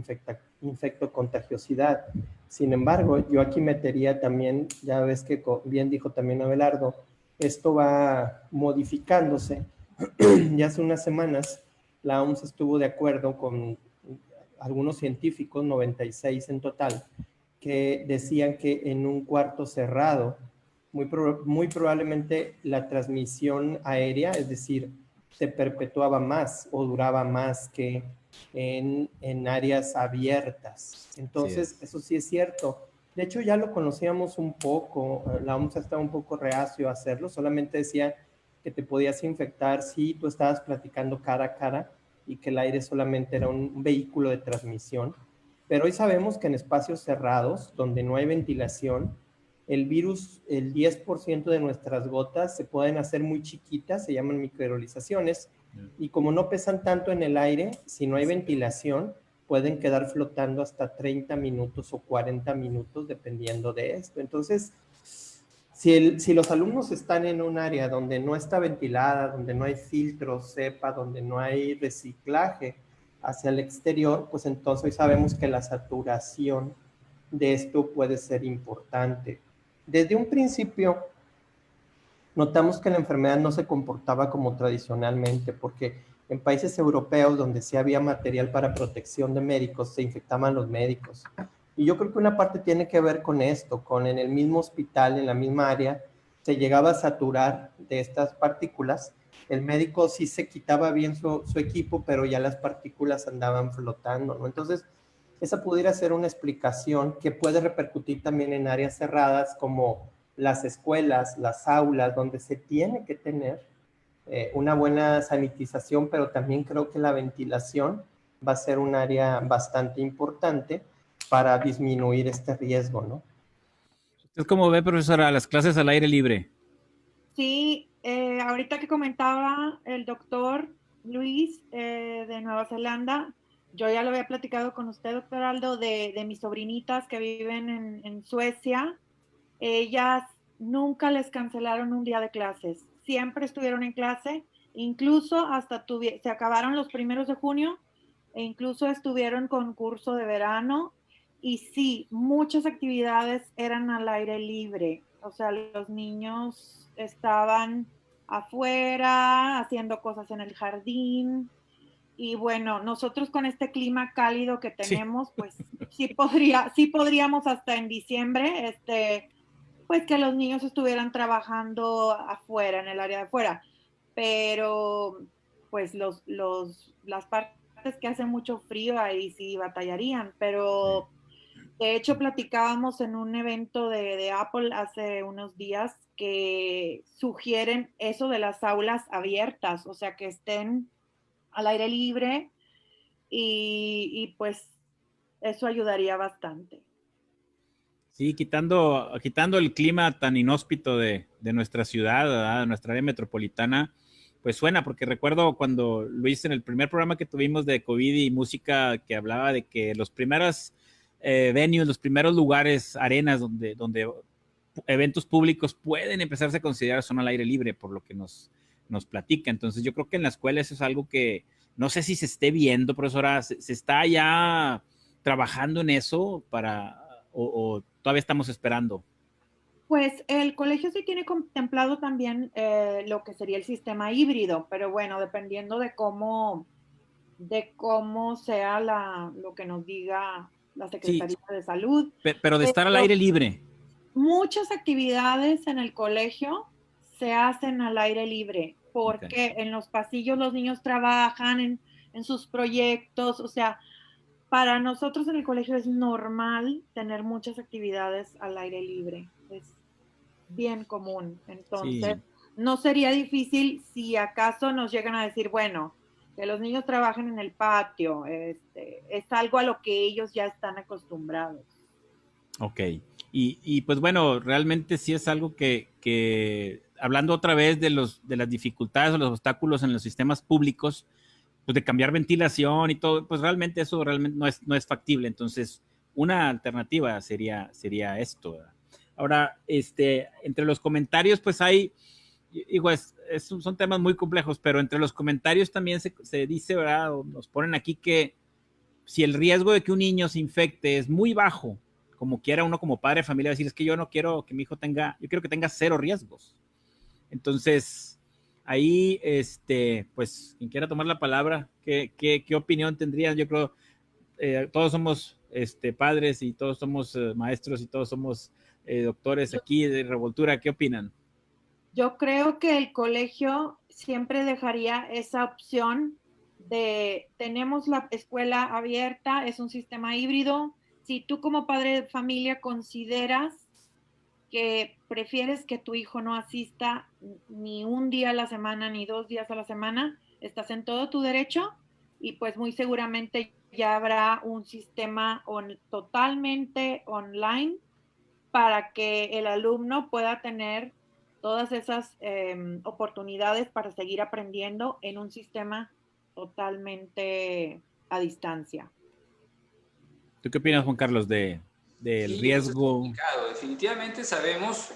infectocontagiosidad. Sin embargo, yo aquí metería también, ya ves que bien dijo también Abelardo, esto va modificándose. Ya hace unas semanas la OMS estuvo de acuerdo con algunos científicos, 96 en total, que decían que en un cuarto cerrado, muy probablemente la transmisión aérea, es decir, se perpetuaba más o duraba más que en áreas abiertas. Entonces, eso sí es cierto. De hecho, ya lo conocíamos un poco, la OMS estaba un poco reacio a hacerlo, solamente decía que te podías infectar si tú estabas platicando cara a cara y que el aire solamente era un vehículo de transmisión. Pero hoy sabemos que en espacios cerrados, donde no hay ventilación, el virus, el 10% de nuestras gotas se pueden hacer muy chiquitas, se llaman microaerolizaciones, y como no pesan tanto en el aire, si no hay ventilación, pueden quedar flotando hasta 30 minutos o 40 minutos, dependiendo de esto. Entonces, si los alumnos están en un área donde no está ventilada, donde no hay filtros, cepa, donde no hay reciclaje hacia el exterior, pues entonces hoy sabemos que la saturación de esto puede ser importante. Desde un principio, notamos que la enfermedad no se comportaba como tradicionalmente, porque en países europeos donde sí había material para protección de médicos, se infectaban los médicos. Y yo creo que una parte tiene que ver con esto, con en el mismo hospital, en la misma área, se llegaba a saturar de estas partículas. El médico sí se quitaba bien su equipo, pero ya las partículas andaban flotando, ¿no? Entonces, esa pudiera ser una explicación que puede repercutir también en áreas cerradas como las escuelas, las aulas, donde se tiene que tener una buena sanitización, pero también creo que la ventilación va a ser un área bastante importante para disminuir este riesgo, ¿no? ¿Usted cómo ve, profesora, las clases al aire libre? Sí, ahorita que comentaba el doctor Luis de Nueva Zelanda, yo ya lo había platicado con usted, doctor Aldo, de mis sobrinitas que viven en Suecia. Ellas nunca les cancelaron un día de clases, siempre estuvieron en clase, incluso hasta se acabaron los primeros de junio e incluso estuvieron con curso de verano y sí, muchas actividades eran al aire libre, o sea, los niños estaban afuera haciendo cosas en el jardín y bueno, nosotros con este clima cálido que Sí. tenemos, pues sí podríamos hasta en diciembre, pues que los niños estuvieran trabajando afuera, en el área de afuera, pero pues las partes que hace mucho frío ahí sí batallarían, pero de hecho platicábamos en un evento de Apple hace unos días que sugieren eso de las aulas abiertas, o sea, que estén al aire libre y pues eso ayudaría bastante. Sí, quitando el clima tan inhóspito de nuestra ciudad, ¿verdad? De nuestra área metropolitana, pues suena, porque recuerdo cuando Luis, en el primer programa que tuvimos de COVID y música, que hablaba de que los primeros venues, los primeros lugares, arenas donde eventos públicos pueden empezarse a considerar zona al aire libre, por lo que nos platica. Entonces yo creo que en la escuela eso es algo que no sé si se esté viendo, profesora, se está ya trabajando en eso o todavía estamos esperando. Pues el colegio sí tiene contemplado también lo que sería el sistema híbrido, pero bueno, dependiendo de cómo sea lo que nos diga la Sí, Secretaría de Salud. pero de estar al aire libre. Muchas actividades en el colegio se hacen al aire libre, porque Okay. en los pasillos los niños trabajan en sus proyectos, o sea, para nosotros en el colegio es normal tener muchas actividades al aire libre, es bien común. Entonces, Sí. no sería difícil si acaso nos llegan a decir, bueno, que los niños trabajen en el patio, es algo a lo que ellos ya están acostumbrados. Ok. Y pues bueno, realmente sí es algo que hablando otra vez de las dificultades o los obstáculos en los sistemas públicos, pues de cambiar ventilación y todo, pues realmente eso realmente no es factible. Entonces, una alternativa sería esto, ¿verdad? Ahora, entre los comentarios, pues hay, digo, son temas muy complejos, pero entre los comentarios también se dice, ¿verdad? O nos ponen aquí que si el riesgo de que un niño se infecte es muy bajo, como quiera uno como padre de familia decir, es que yo no quiero que mi hijo yo quiero que tenga cero riesgos. Entonces, ahí, pues, quien quiera tomar la palabra, ¿qué opinión tendrían? Yo creo, todos somos padres y todos somos maestros y todos somos doctores aquí de Revoltura. ¿Qué opinan? Yo creo que el colegio siempre dejaría esa opción de, tenemos la escuela abierta, es un sistema híbrido. Si tú como padre de familia consideras que prefieres que tu hijo no asista ni un día a la semana ni 2 días a la semana, estás en todo tu derecho y pues muy seguramente ya habrá un sistema totalmente online para que el alumno pueda tener todas esas oportunidades para seguir aprendiendo en un sistema totalmente a distancia. ¿Tú qué opinas, Juan Carlos, del Sí, pues es riesgo? complicado. Definitivamente sabemos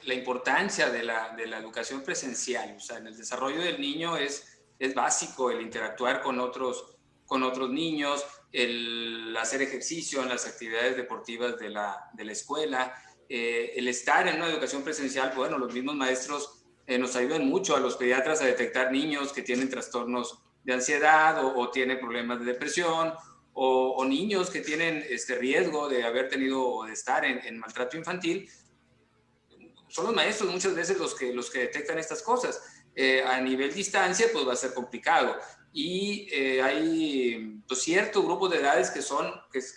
la importancia de la educación presencial. O sea, en el desarrollo del niño es básico el interactuar con otros niños, el hacer ejercicio en las actividades deportivas de la escuela, el estar en una educación presencial. Bueno, los mismos maestros nos ayudan mucho a los pediatras a detectar niños que tienen trastornos de ansiedad o tienen problemas de depresión, o niños que tienen riesgo de haber tenido o de estar en maltrato infantil. Son los maestros muchas veces los que detectan estas cosas. A nivel distancia, pues va a ser complicado. Y hay pues, cierto grupo de edades que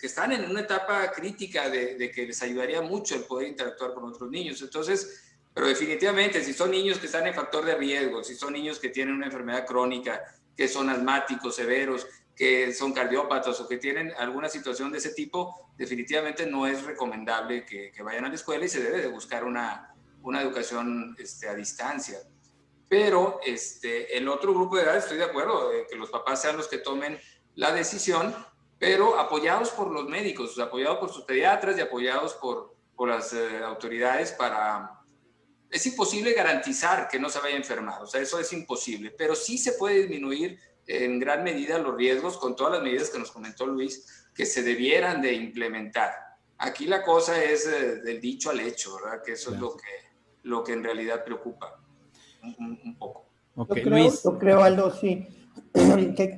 están en una etapa crítica de que les ayudaría mucho el poder interactuar con otros niños. Entonces, pero definitivamente, si son niños que están en factor de riesgo, si son niños que tienen una enfermedad crónica, que son asmáticos severos, que son cardiópatas o que tienen alguna situación de ese tipo, definitivamente no es recomendable que vayan a la escuela y se debe de buscar una educación a distancia. Pero el otro grupo de edad, estoy de acuerdo, que los papás sean los que tomen la decisión, pero apoyados por los médicos, apoyados por sus pediatras y apoyados por las autoridades para... Es imposible garantizar que no se vaya a enfermar, o sea, eso es imposible, pero sí se puede disminuir en gran medida los riesgos con todas las medidas que nos comentó Luis, que se debieran de implementar. Aquí la cosa es del dicho al hecho, ¿verdad? Que eso Claro. es lo que en realidad preocupa un poco. Ok, Luis. Yo creo, Aldo, sí,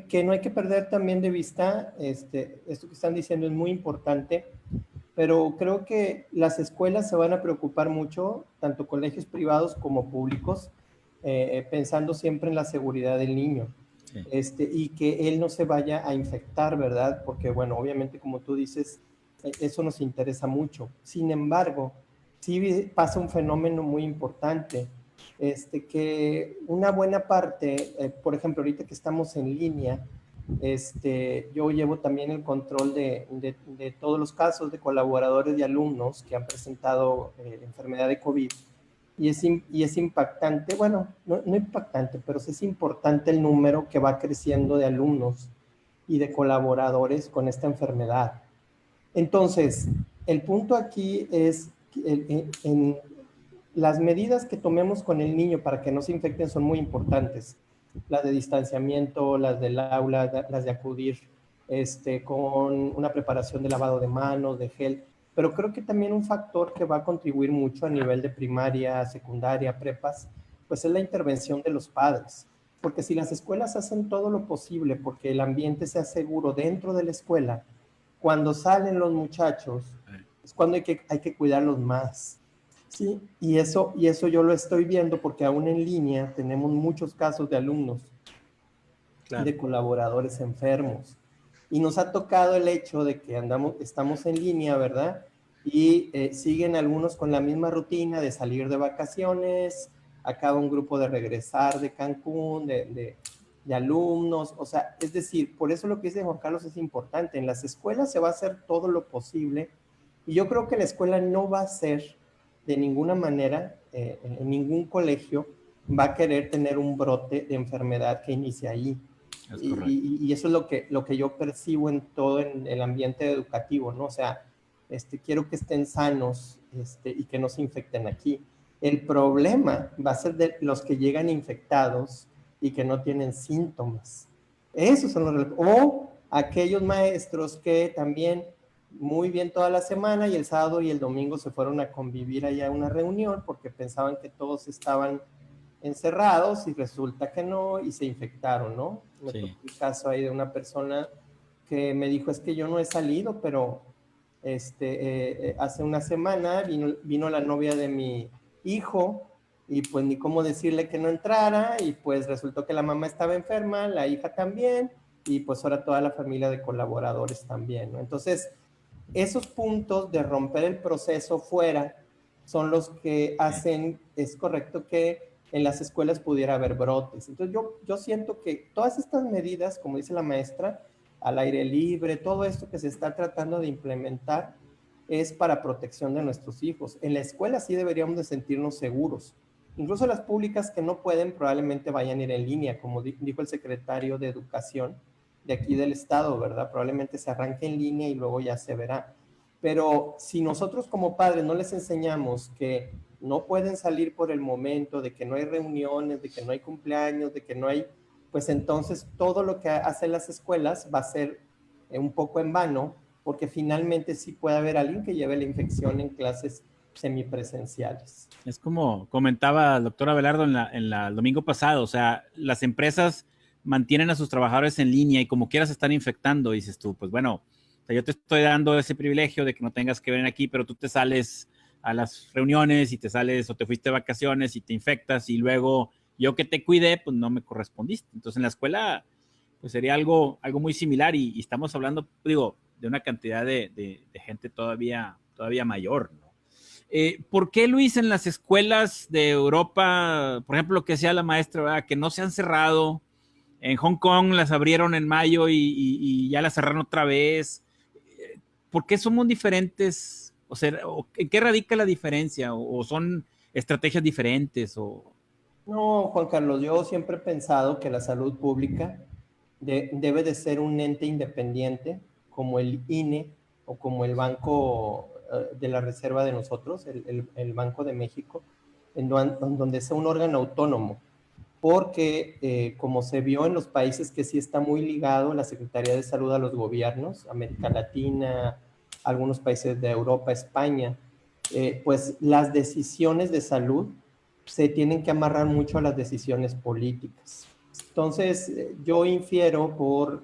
que no hay que perder también de vista, esto que están diciendo es muy importante, pero creo que las escuelas se van a preocupar mucho, tanto colegios privados como públicos, pensando siempre en la seguridad del niño. Sí. Y que él no se vaya a infectar, ¿verdad? Porque, bueno, obviamente, como tú dices, eso nos interesa mucho. Sin embargo, sí pasa un fenómeno muy importante, que una buena parte, por ejemplo, ahorita que estamos en línea, Yo llevo también el control de todos los casos de colaboradores y alumnos que han presentado enfermedad de COVID. Y es impactante, bueno, no impactante, pero sí es importante el número que va creciendo de alumnos y de colaboradores con esta enfermedad. Entonces, el punto aquí es en las medidas que tomemos con el niño para que no se infecten son muy importantes. Las de distanciamiento, las del aula, las de acudir con una preparación de lavado de manos, de gel. Pero creo que también un factor que va a contribuir mucho a nivel de primaria, secundaria, prepas, pues es la intervención de los padres. Porque si las escuelas hacen todo lo posible porque el ambiente sea seguro dentro de la escuela, cuando salen los muchachos, es cuando hay que cuidarlos más. Sí, y eso yo lo estoy viendo porque aún en línea tenemos muchos casos de alumnos y de colaboradores enfermos. Y nos ha tocado el hecho de que estamos en línea, ¿verdad? Y siguen algunos con la misma rutina de salir de vacaciones, acaba un grupo de regresar de Cancún, de alumnos, o sea, es decir, por eso lo que dice Juan Carlos es importante. En las escuelas se va a hacer todo lo posible y yo creo que la escuela no va a ser de ninguna manera, en ningún colegio va a querer tener un brote de enfermedad que inicie ahí. Y eso es lo que yo percibo en todo en el ambiente educativo, ¿no? O sea, quiero que estén sanos y que no se infecten aquí. El problema va a ser de los que llegan infectados y que no tienen síntomas. Esos son los... O aquellos maestros que también muy bien toda la semana y el sábado y el domingo se fueron a convivir allá a una reunión porque pensaban que todos estaban encerrados y resulta que no y se infectaron, ¿no? Me tocó el caso ahí de una persona que me dijo, es que yo no he salido, pero hace una semana vino la novia de mi hijo y pues ni cómo decirle que no entrara y pues resultó que la mamá estaba enferma, la hija también y pues ahora toda la familia de colaboradores también, ¿no? Entonces, esos puntos de romper el proceso fuera son los que hacen, es correcto que en las escuelas pudiera haber brotes. Entonces yo siento que todas estas medidas, como dice la maestra, al aire libre, todo esto que se está tratando de implementar es para protección de nuestros hijos. En la escuela sí deberíamos de sentirnos seguros. Incluso las públicas que no pueden probablemente vayan a ir en línea, como dijo el secretario de Educación de aquí del estado, ¿verdad? Probablemente se arranque en línea y luego ya se verá. Pero si nosotros como padres no les enseñamos que no pueden salir por el momento, de que no hay reuniones, de que no hay cumpleaños, de que no hay, pues entonces todo lo que hacen las escuelas va a ser un poco en vano, porque finalmente sí puede haber alguien que lleve la infección en clases semipresenciales. Es como comentaba el doctor Abelardo el domingo pasado, o sea, las empresas mantienen a sus trabajadores en línea y como quieras están infectando, dices tú, pues bueno, o sea, yo te estoy dando ese privilegio de que no tengas que venir aquí, pero tú te sales a las reuniones y te sales o te fuiste de vacaciones y te infectas y luego yo que te cuidé, pues no me correspondiste. Entonces en la escuela, pues sería algo muy similar y estamos hablando, digo, de una cantidad de gente todavía mayor, ¿no? ¿Por qué, Luis, en las escuelas de Europa, por ejemplo, lo que decía la maestra, ¿verdad? Que no se han cerrado? En Hong Kong las abrieron en mayo y ya las cerraron otra vez. ¿Por qué somos diferentes? O sea, ¿en qué radica la diferencia? ¿O son estrategias diferentes? No, Juan Carlos, yo siempre he pensado que la salud pública debe de ser un ente independiente, como el INE o como el Banco de la Reserva de nosotros, el Banco de México, en donde sea un órgano autónomo, porque como se vio en los países que sí está muy ligado la Secretaría de Salud a los gobiernos, América Latina, algunos países de Europa, España, pues las decisiones de salud se tienen que amarrar mucho a las decisiones políticas. Entonces, yo infiero por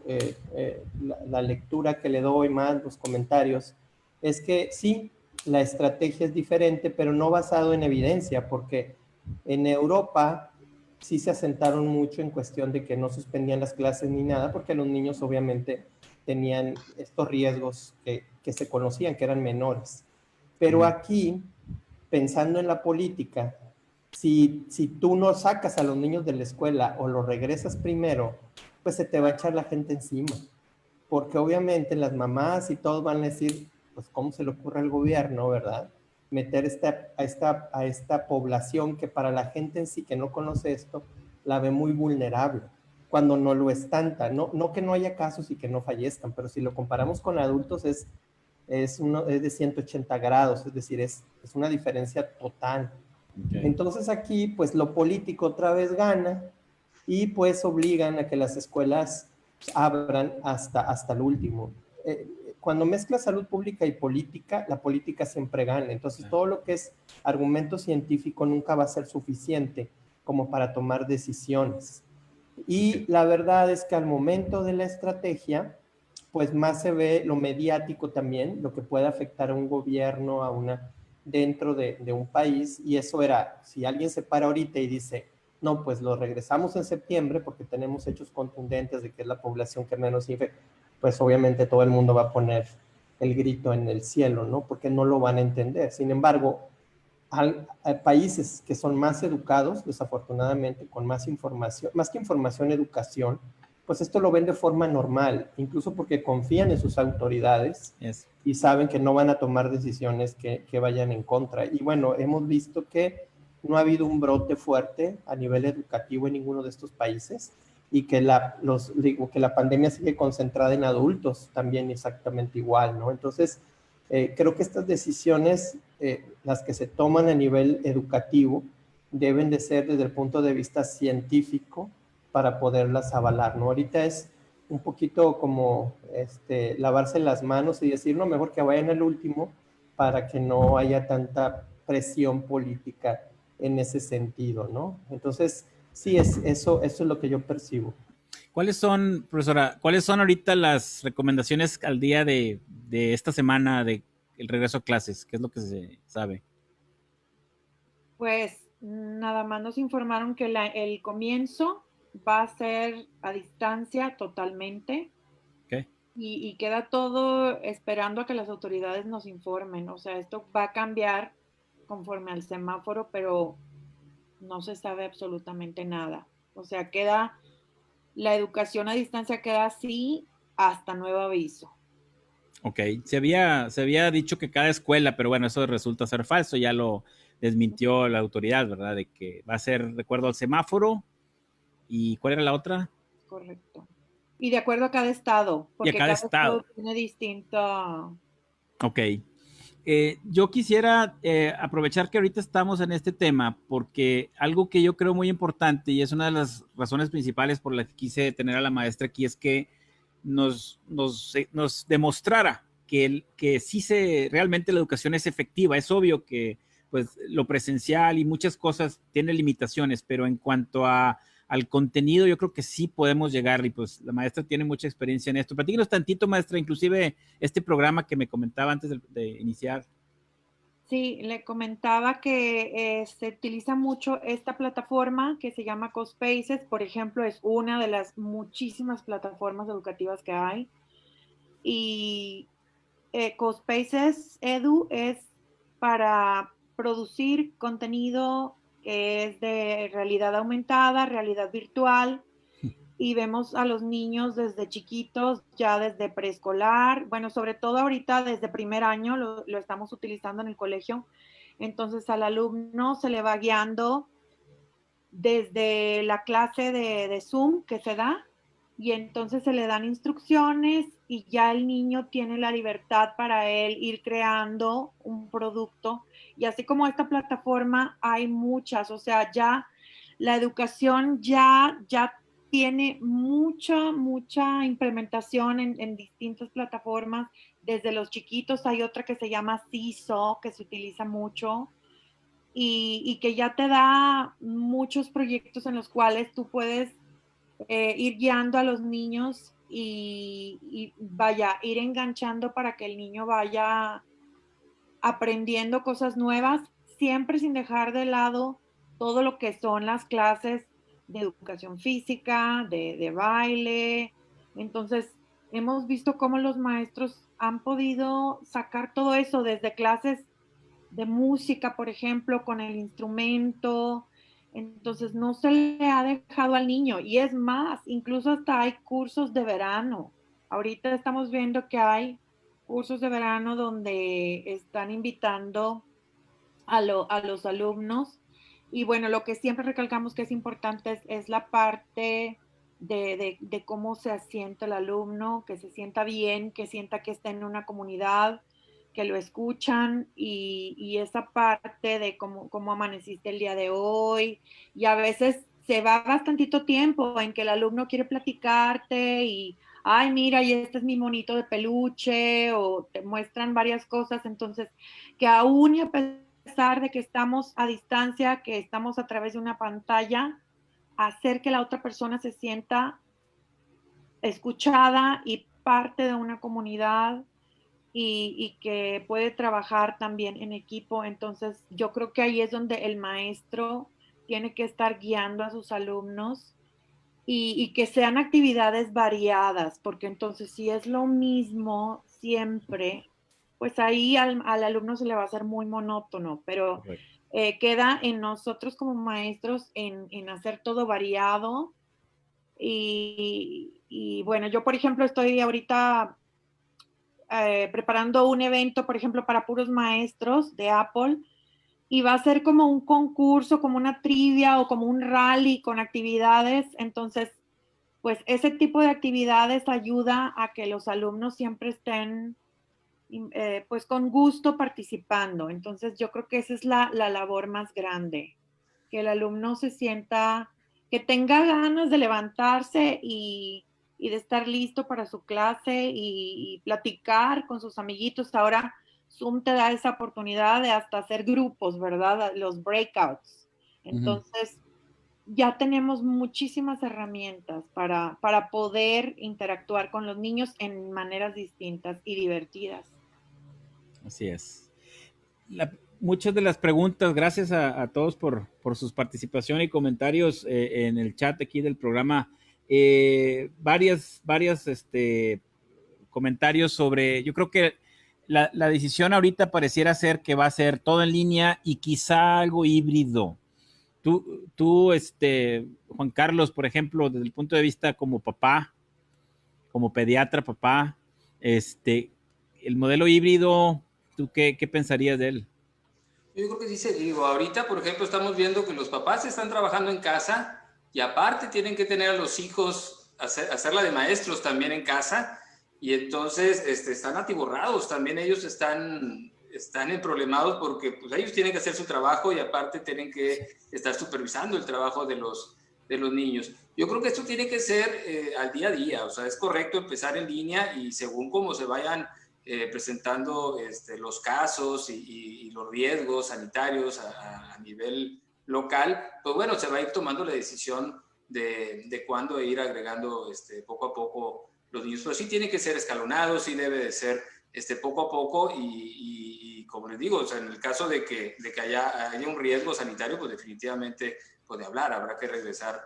la lectura que le doy más, los comentarios, es que sí, la estrategia es diferente, pero no basado en evidencia, porque en Europa sí se asentaron mucho en cuestión de que no suspendían las clases ni nada, porque los niños obviamente tenían estos riesgos que se conocían, que eran menores. Pero aquí, pensando en la política, si tú no sacas a los niños de la escuela o los regresas primero pues se te va a echar la gente encima. Porque obviamente las mamás y todos van a decir, pues cómo se le ocurre al gobierno, ¿verdad? Meter a esta población que para la gente en sí que no conoce esto, la ve muy vulnerable, cuando no lo es tanta. No que no haya casos y que no fallezcan, pero si lo comparamos con adultos es de 180 grados, es decir, es una diferencia total. Okay. Entonces aquí, pues lo político otra vez gana y pues obligan a que las escuelas abran hasta el último. Cuando mezcla salud pública y política, la política siempre gana. Entonces, todo lo que es argumento científico nunca va a ser suficiente como para tomar decisiones. Y la verdad es que al momento de la estrategia, pues más se ve lo mediático también, lo que puede afectar a un gobierno, dentro de un país. Y eso era, si alguien se para ahorita y dice, no, pues lo regresamos en septiembre porque tenemos hechos contundentes de que es la población que menos infecta, pues obviamente todo el mundo va a poner el grito en el cielo, ¿no? Porque no lo van a entender. Sin embargo, hay países que son más educados, desafortunadamente, con más información, más que información, educación, pues esto lo ven de forma normal, incluso porque confían en sus autoridades y saben que no van a tomar decisiones que vayan en contra. Y bueno, hemos visto que no ha habido un brote fuerte a nivel educativo en ninguno de estos países y que que la pandemia sigue concentrada en adultos también exactamente igual, ¿no? Entonces, creo que estas decisiones, las que se toman a nivel educativo, deben de ser desde el punto de vista científico para poderlas avalar, ¿no? Ahorita es un poquito como lavarse las manos y decir, no, mejor que vayan al último para que no haya tanta presión política en ese sentido, ¿no? Entonces, sí, eso es lo que yo percibo. ¿Cuáles son, profesora, cuáles son ahorita las recomendaciones al día de esta semana de el regreso a clases? ¿Qué es lo que se sabe? Pues nada más nos informaron que el comienzo va a ser a distancia totalmente. Okay. Y queda todo esperando a que las autoridades nos informen. O sea, esto va a cambiar conforme al semáforo, pero no se sabe absolutamente nada. O sea, la educación a distancia queda así hasta nuevo aviso. Ok, se había dicho que cada escuela, pero bueno, eso resulta ser falso, ya lo desmintió la autoridad, ¿verdad? De que va a ser de acuerdo al semáforo. ¿Y cuál era la otra? Correcto. Y de acuerdo a cada estado, porque cada estado tiene distinto. Ok. Yo quisiera aprovechar que ahorita estamos en este tema, porque algo que yo creo muy importante y es una de las razones principales por las que quise tener a la maestra aquí es que nos demostrara que sí realmente la educación es efectiva. Es obvio que pues, lo presencial y muchas cosas tiene limitaciones, pero en cuanto al contenido, yo creo que sí podemos llegar y pues la maestra tiene mucha experiencia en esto. Platíquenos tantito, maestra, inclusive este programa que me comentaba antes de iniciar. Sí, le comentaba que se utiliza mucho esta plataforma que se llama CoSpaces, por ejemplo, es una de las muchísimas plataformas educativas que hay. Y CoSpaces Edu es para producir contenido que es de realidad aumentada, realidad virtual, y vemos a los niños desde chiquitos, ya desde preescolar, bueno, sobre todo ahorita desde primer año lo estamos utilizando en el colegio, entonces al alumno se le va guiando desde la clase de Zoom que se da, y entonces se le dan instrucciones y ya el niño tiene la libertad para él ir creando un producto. Y así como esta plataforma hay muchas, o sea, ya la educación ya tiene mucha implementación en distintas plataformas. Desde los chiquitos hay otra que se llama CISO, que se utiliza mucho. Y que ya te da muchos proyectos en los cuales tú puedes ir guiando a los niños y vaya, ir enganchando para que el niño vaya aprendiendo cosas nuevas, siempre sin dejar de lado todo lo que son las clases de educación física, de baile. Entonces, hemos visto cómo los maestros han podido sacar todo eso desde clases de música, por ejemplo, con el instrumento, Entonces no se le ha dejado al niño. Y es más, incluso hasta hay cursos de verano. Ahorita estamos viendo que hay cursos de verano donde están invitando a los alumnos. Y bueno, lo que siempre recalcamos que es importante es la parte de cómo se asienta el alumno, que se sienta bien, que sienta que está en una comunidad, que lo escuchan y esa parte de cómo amaneciste el día de hoy. Y a veces se va bastantito tiempo en que el alumno quiere platicarte y, ay, mira, y este es mi monito de peluche, o te muestran varias cosas. Entonces, que aún y a pesar de que estamos a distancia, que estamos a través de una pantalla, hacer que la otra persona se sienta escuchada y parte de una comunidad y que puede trabajar también en equipo. Entonces, yo creo que ahí es donde el maestro tiene que estar guiando a sus alumnos y que sean actividades variadas, porque entonces si es lo mismo siempre, pues ahí al alumno se le va a hacer muy monótono, pero queda en nosotros como maestros en hacer todo variado. Y bueno, yo por ejemplo estoy ahorita preparando un evento, por ejemplo, para puros maestros de Apple, y va a ser como un concurso, como una trivia o como un rally con actividades. Entonces, pues ese tipo de actividades ayuda a que los alumnos siempre estén pues con gusto participando. Entonces yo creo que esa es la labor más grande, que el alumno se sienta, que tenga ganas de levantarse y de estar listo para su clase y platicar con sus amiguitos. Ahora Zoom te da esa oportunidad de hasta hacer grupos, ¿verdad? Los breakouts. Entonces, ya tenemos muchísimas herramientas para poder interactuar con los niños en maneras distintas y divertidas. Así es. Muchas de las preguntas, gracias a todos por su participación y comentarios en el chat aquí del programa. Varias comentarios sobre, yo creo que la decisión ahorita pareciera ser que va a ser todo en línea y quizá algo híbrido. Tú, Juan Carlos, por ejemplo, desde el punto de vista como papá, como pediatra, papá, el modelo híbrido, ¿tú qué pensarías de él? Yo creo que sí se digo, ahorita por ejemplo estamos viendo que los papás están trabajando en casa y aparte tienen que tener a los hijos, hacerla de maestros también en casa y entonces están atiborrados, también ellos están emproblemados porque pues, ellos tienen que hacer su trabajo y aparte tienen que estar supervisando el trabajo de los niños. Yo creo que esto tiene que ser al día a día, o sea, es correcto empezar en línea y según cómo se vayan presentando los casos y los riesgos sanitarios a nivel local, pues bueno, se va a ir tomando la decisión de cuándo ir agregando poco a poco los niños. Pero sí tiene que ser escalonado, sí debe de ser poco a poco y como les digo, o sea, en el caso de que haya un riesgo sanitario, pues definitivamente puede hablar, habrá que regresar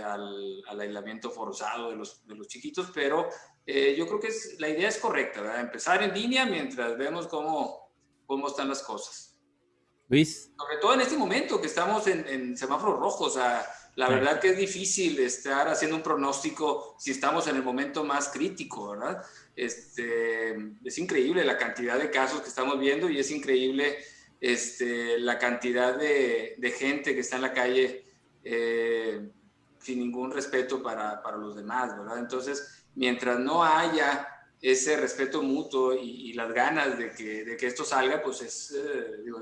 al aislamiento forzado de los chiquitos, pero yo creo que la idea es correcta, ¿verdad? Empezar en línea mientras vemos cómo están las cosas. Luis. Sobre todo en este momento que estamos en semáforos rojos, o sea, la verdad que es difícil estar haciendo un pronóstico si estamos en el momento más crítico, ¿verdad? Es increíble la cantidad de casos que estamos viendo y es increíble la cantidad de gente que está en la calle sin ningún respeto para los demás, ¿verdad? Entonces, mientras no haya ese respeto mutuo y las ganas de que esto salga, pues es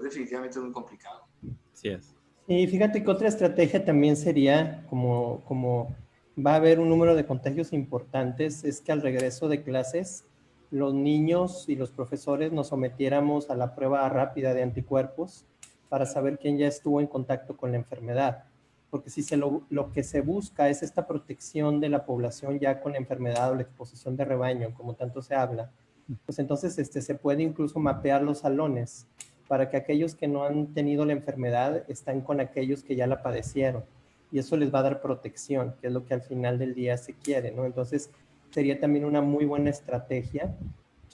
definitivamente muy complicado. Así es. Y fíjate que otra estrategia también sería, como va a haber un número de contagios importantes, es que al regreso de clases, los niños y los profesores nos sometiéramos a la prueba rápida de anticuerpos para saber quién ya estuvo en contacto con la enfermedad. Porque si lo que se busca es esta protección de la población ya con la enfermedad o la exposición de rebaño, como tanto se habla, pues entonces se puede incluso mapear los salones para que aquellos que no han tenido la enfermedad están con aquellos que ya la padecieron. Y eso les va a dar protección, que es lo que al final del día se quiere, ¿no? Entonces, sería también una muy buena estrategia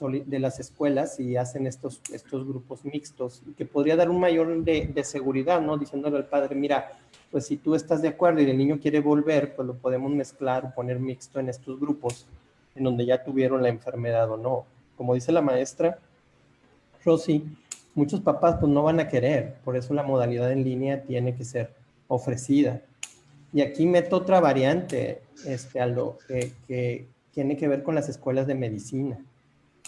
de las escuelas y hacen estos grupos mixtos, que podría dar un mayor de seguridad, ¿no? Diciéndole al padre, mira, pues si tú estás de acuerdo y el niño quiere volver, pues lo podemos mezclar o poner mixto en estos grupos en donde ya tuvieron la enfermedad o no. Como dice la maestra Rosy, muchos papás pues no van a querer, por eso la modalidad en línea tiene que ser ofrecida. Y aquí meto otra variante, Aldo, que tiene que ver con las escuelas de medicina,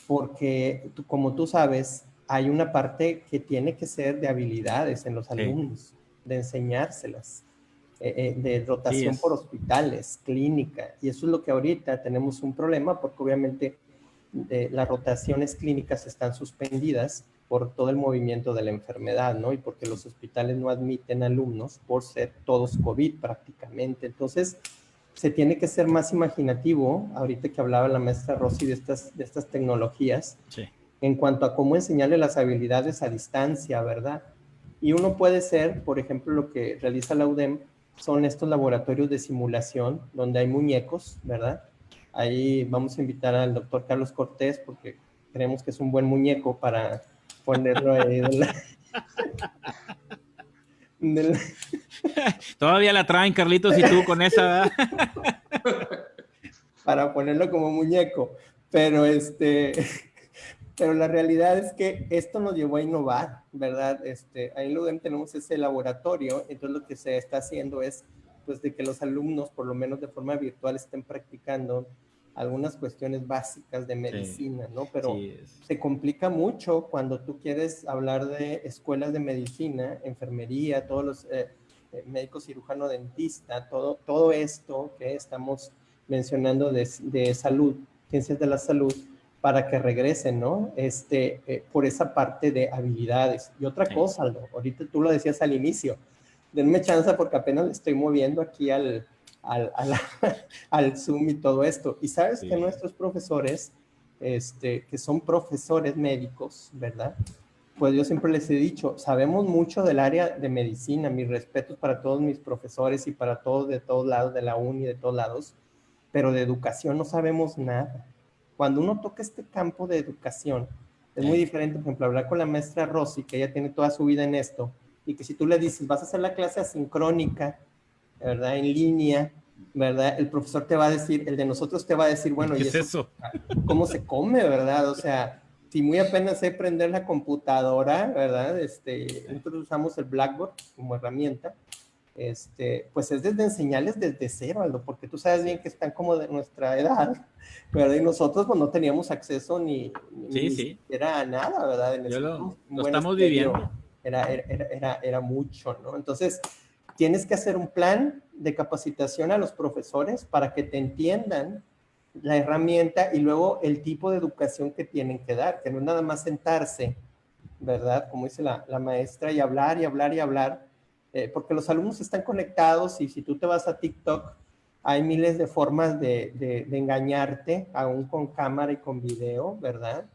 porque como tú sabes, hay una parte que tiene que ser de habilidades en los alumnos, de enseñárselas, de rotación por hospitales, clínica, y eso es lo que ahorita tenemos un problema, porque obviamente las rotaciones clínicas están suspendidas por todo el movimiento de la enfermedad, ¿no? Y porque los hospitales no admiten alumnos por ser todos COVID prácticamente. Entonces, se tiene que ser más imaginativo, ahorita que hablaba la maestra Rosy de estas tecnologías, en cuanto a cómo enseñarle las habilidades a distancia, ¿verdad? Y uno puede ser, por ejemplo, lo que realiza la UDEM, son estos laboratorios de simulación, donde hay muñecos, ¿verdad? Ahí vamos a invitar al doctor Carlos Cortés, porque creemos que es un buen muñeco para ponerlo ahí Todavía la traen Carlitos y tú con esa, ¿verdad? Para ponerlo como muñeco, pero pero la realidad es que esto nos llevó a innovar, ¿verdad? Ahí en UDEM tenemos ese laboratorio, entonces lo que se está haciendo es, pues, de que los alumnos, por lo menos de forma virtual, estén practicando algunas cuestiones básicas de medicina, ¿no? Pero se complica mucho cuando tú quieres hablar de escuelas de medicina, enfermería, todos los médicos cirujano dentista, todo esto que estamos mencionando de salud, ciencias de la salud, para que regresen, ¿no? Por esa parte de habilidades. Y otra cosa, Aldo, ahorita tú lo decías al inicio, denme chance porque apenas le estoy moviendo aquí al Zoom y todo esto. Y sabes que nuestros profesores, que son profesores médicos, ¿verdad? Pues yo siempre les he dicho, sabemos mucho del área de medicina, mis respetos para todos mis profesores y para todos de todos lados, de la uni, de todos lados, pero de educación no sabemos nada. Cuando uno toca este campo de educación, es muy diferente, por ejemplo, hablar con la maestra Rosy, que ella tiene toda su vida en esto, y que si tú le dices, vas a hacer la clase asincrónica, ¿verdad? En línea, ¿verdad? El profesor te va a decir, el de nosotros te va a decir, bueno, ¿qué ¿y es eso? ¿Cómo se come, verdad? O sea, si muy apenas sé prender la computadora, ¿verdad? Nosotros usamos el Blackboard como herramienta, pues es desde enseñarles desde cero, Aldo, porque tú sabes bien que están como de nuestra edad, ¿verdad? Y nosotros pues no teníamos acceso ni siquiera a nada, ¿verdad? Lo estamos viviendo. Era mucho, ¿no? Entonces, tienes que hacer un plan de capacitación a los profesores para que te entiendan la herramienta y luego el tipo de educación que tienen que dar, que no es nada más sentarse, ¿verdad? Como dice la maestra, y hablar y hablar y hablar, porque los alumnos están conectados y si tú te vas a TikTok, hay miles de formas de engañarte, aún con cámara y con video, ¿verdad?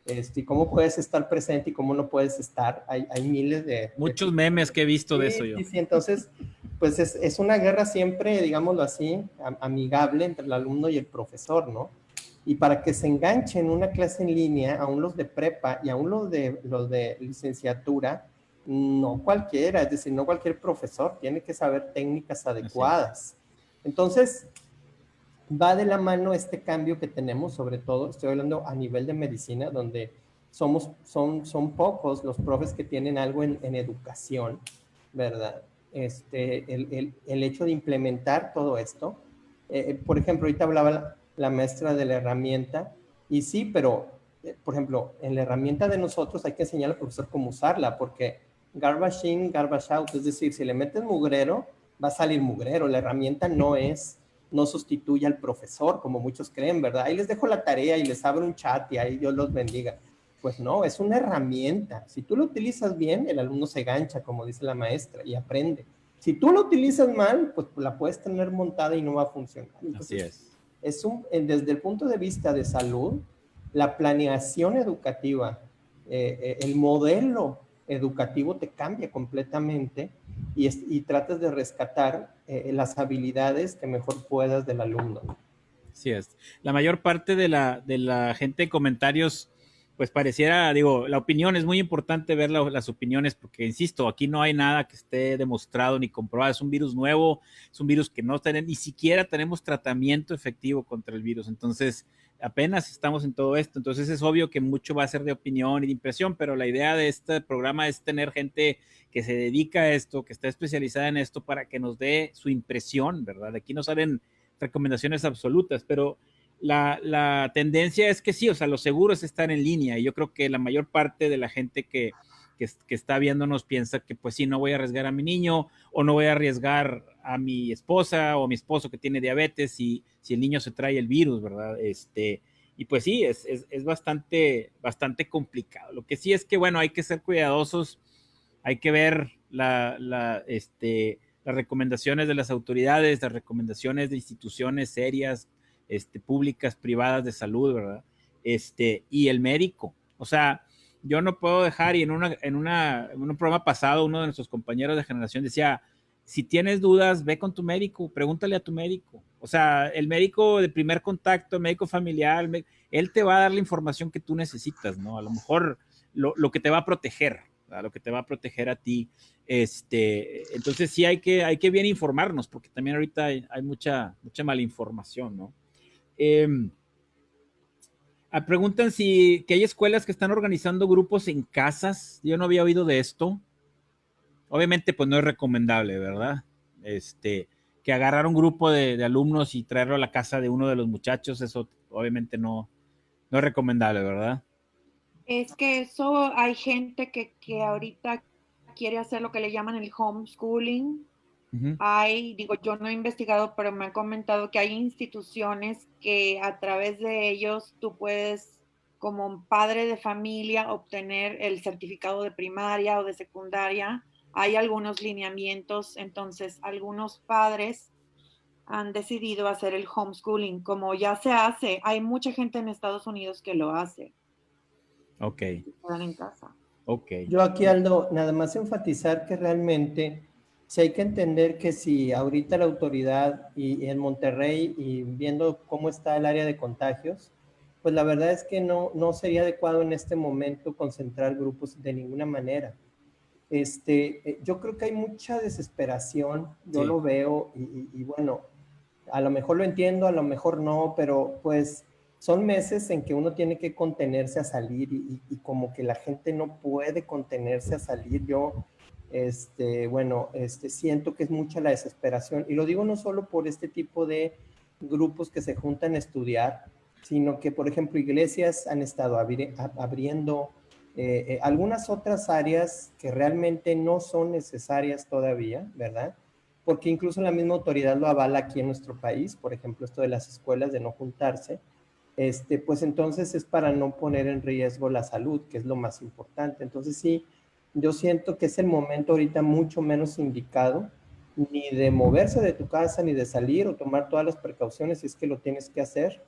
Y cómo puedes estar presente y cómo no puedes estar. Hay miles de... Muchos memes que he visto de eso yo. Sí, entonces, pues es una guerra siempre, digámoslo así, amigable entre el alumno y el profesor, ¿no? Y para que se enganchen una clase en línea, aún los de prepa y aún los de licenciatura, no cualquiera, es decir, no cualquier profesor tiene que saber técnicas adecuadas. Entonces, va de la mano este cambio que tenemos, sobre todo, estoy hablando a nivel de medicina, donde son pocos los profes que tienen algo en educación, ¿verdad? El hecho de implementar todo esto. Por ejemplo, ahorita hablaba la maestra de la herramienta, y sí, pero, por ejemplo, en la herramienta de nosotros hay que enseñar al profesor cómo usarla, porque garbage in, garbage out, es decir, si le metes mugrero, va a salir mugrero. La herramienta no sustituye al profesor, como muchos creen, ¿verdad? Ahí les dejo la tarea y les abro un chat y ahí Dios los bendiga. Pues no, es una herramienta. Si tú lo utilizas bien, el alumno se gancha, como dice la maestra, y aprende. Si tú lo utilizas mal, pues la puedes tener montada y no va a funcionar. Entonces, así es. Desde el punto de vista de salud, la planeación educativa, el modelo educativo te cambia completamente y tratas de rescatar las habilidades que mejor puedas del alumno. Así es. La mayor parte de la gente en comentarios, pues pareciera, digo, la opinión es muy importante ver las opiniones, porque insisto, aquí no hay nada que esté demostrado ni comprobado. Es un virus nuevo, es un virus que no tenemos, ni siquiera tenemos tratamiento efectivo contra el virus. Entonces, apenas estamos en todo esto. Entonces, es obvio que mucho va a ser de opinión y de impresión, pero la idea de este programa es tener gente que se dedica a esto, que está especializada en esto, para que nos dé su impresión, ¿verdad? Aquí no salen recomendaciones absolutas, pero la tendencia es que sí, o sea, los seguros están en línea y yo creo que la mayor parte de la gente que está viéndonos piensa que pues sí, no voy a arriesgar a mi niño o no voy a arriesgar a mi esposa o a mi esposo que tiene diabetes si el niño se trae el virus, ¿verdad? Y pues sí, es bastante complicado. Lo que sí es que, bueno, hay que ser cuidadosos, hay que ver las recomendaciones de las autoridades, las recomendaciones de instituciones serias, públicas, privadas de salud, ¿verdad? Y el médico. O sea, yo no puedo dejar, y en un programa pasado, uno de nuestros compañeros de generación decía, si tienes dudas, ve con tu médico, pregúntale a tu médico. O sea, el médico de primer contacto, el médico familiar, él te va a dar la información que tú necesitas, ¿no? A lo mejor lo que te va a proteger, ¿verdad? Lo que te va a proteger a ti. Entonces sí hay que bien informarnos, porque también ahorita hay mucha mala información, ¿no? Preguntan que hay escuelas que están organizando grupos en casas. Yo no había oído de esto. Obviamente, pues no es recomendable, ¿verdad? Que agarrar un grupo de alumnos y traerlo a la casa de uno de los muchachos, eso obviamente no es recomendable, ¿verdad? Es que eso hay gente que ahorita quiere hacer lo que le llaman el homeschooling. Uh-huh. Digo, yo no he investigado, pero me han comentado que hay instituciones que a través de ellos tú puedes, como padre de familia, obtener el certificado de primaria o de secundaria. Hay algunos lineamientos, entonces algunos padres han decidido hacer el homeschooling, como ya se hace. Hay mucha gente en Estados Unidos que lo hace. Ok. Quedan en casa. Ok. Yo aquí, Aldo, nada más enfatizar que realmente sí hay que entender que si ahorita la autoridad y en Monterrey y viendo cómo está el área de contagios, pues la verdad es que no sería adecuado en este momento concentrar grupos de ninguna manera. Yo creo que hay mucha desesperación, yo Sí. lo veo y bueno, a lo mejor lo entiendo, a lo mejor no, pero pues son meses en que uno tiene que contenerse a salir y como que la gente no puede contenerse a salir. Yo, siento que es mucha la desesperación y lo digo no solo por este tipo de grupos que se juntan a estudiar, sino que, por ejemplo, iglesias han estado abriendo algunas otras áreas que realmente no son necesarias todavía, ¿verdad? Porque incluso la misma autoridad lo avala aquí en nuestro país, por ejemplo, esto de las escuelas de no juntarse, pues entonces es para no poner en riesgo la salud, que es lo más importante. Entonces sí, yo siento que es el momento ahorita mucho menos indicado, ni de moverse de tu casa, ni de salir o tomar todas las precauciones si es que lo tienes que hacer.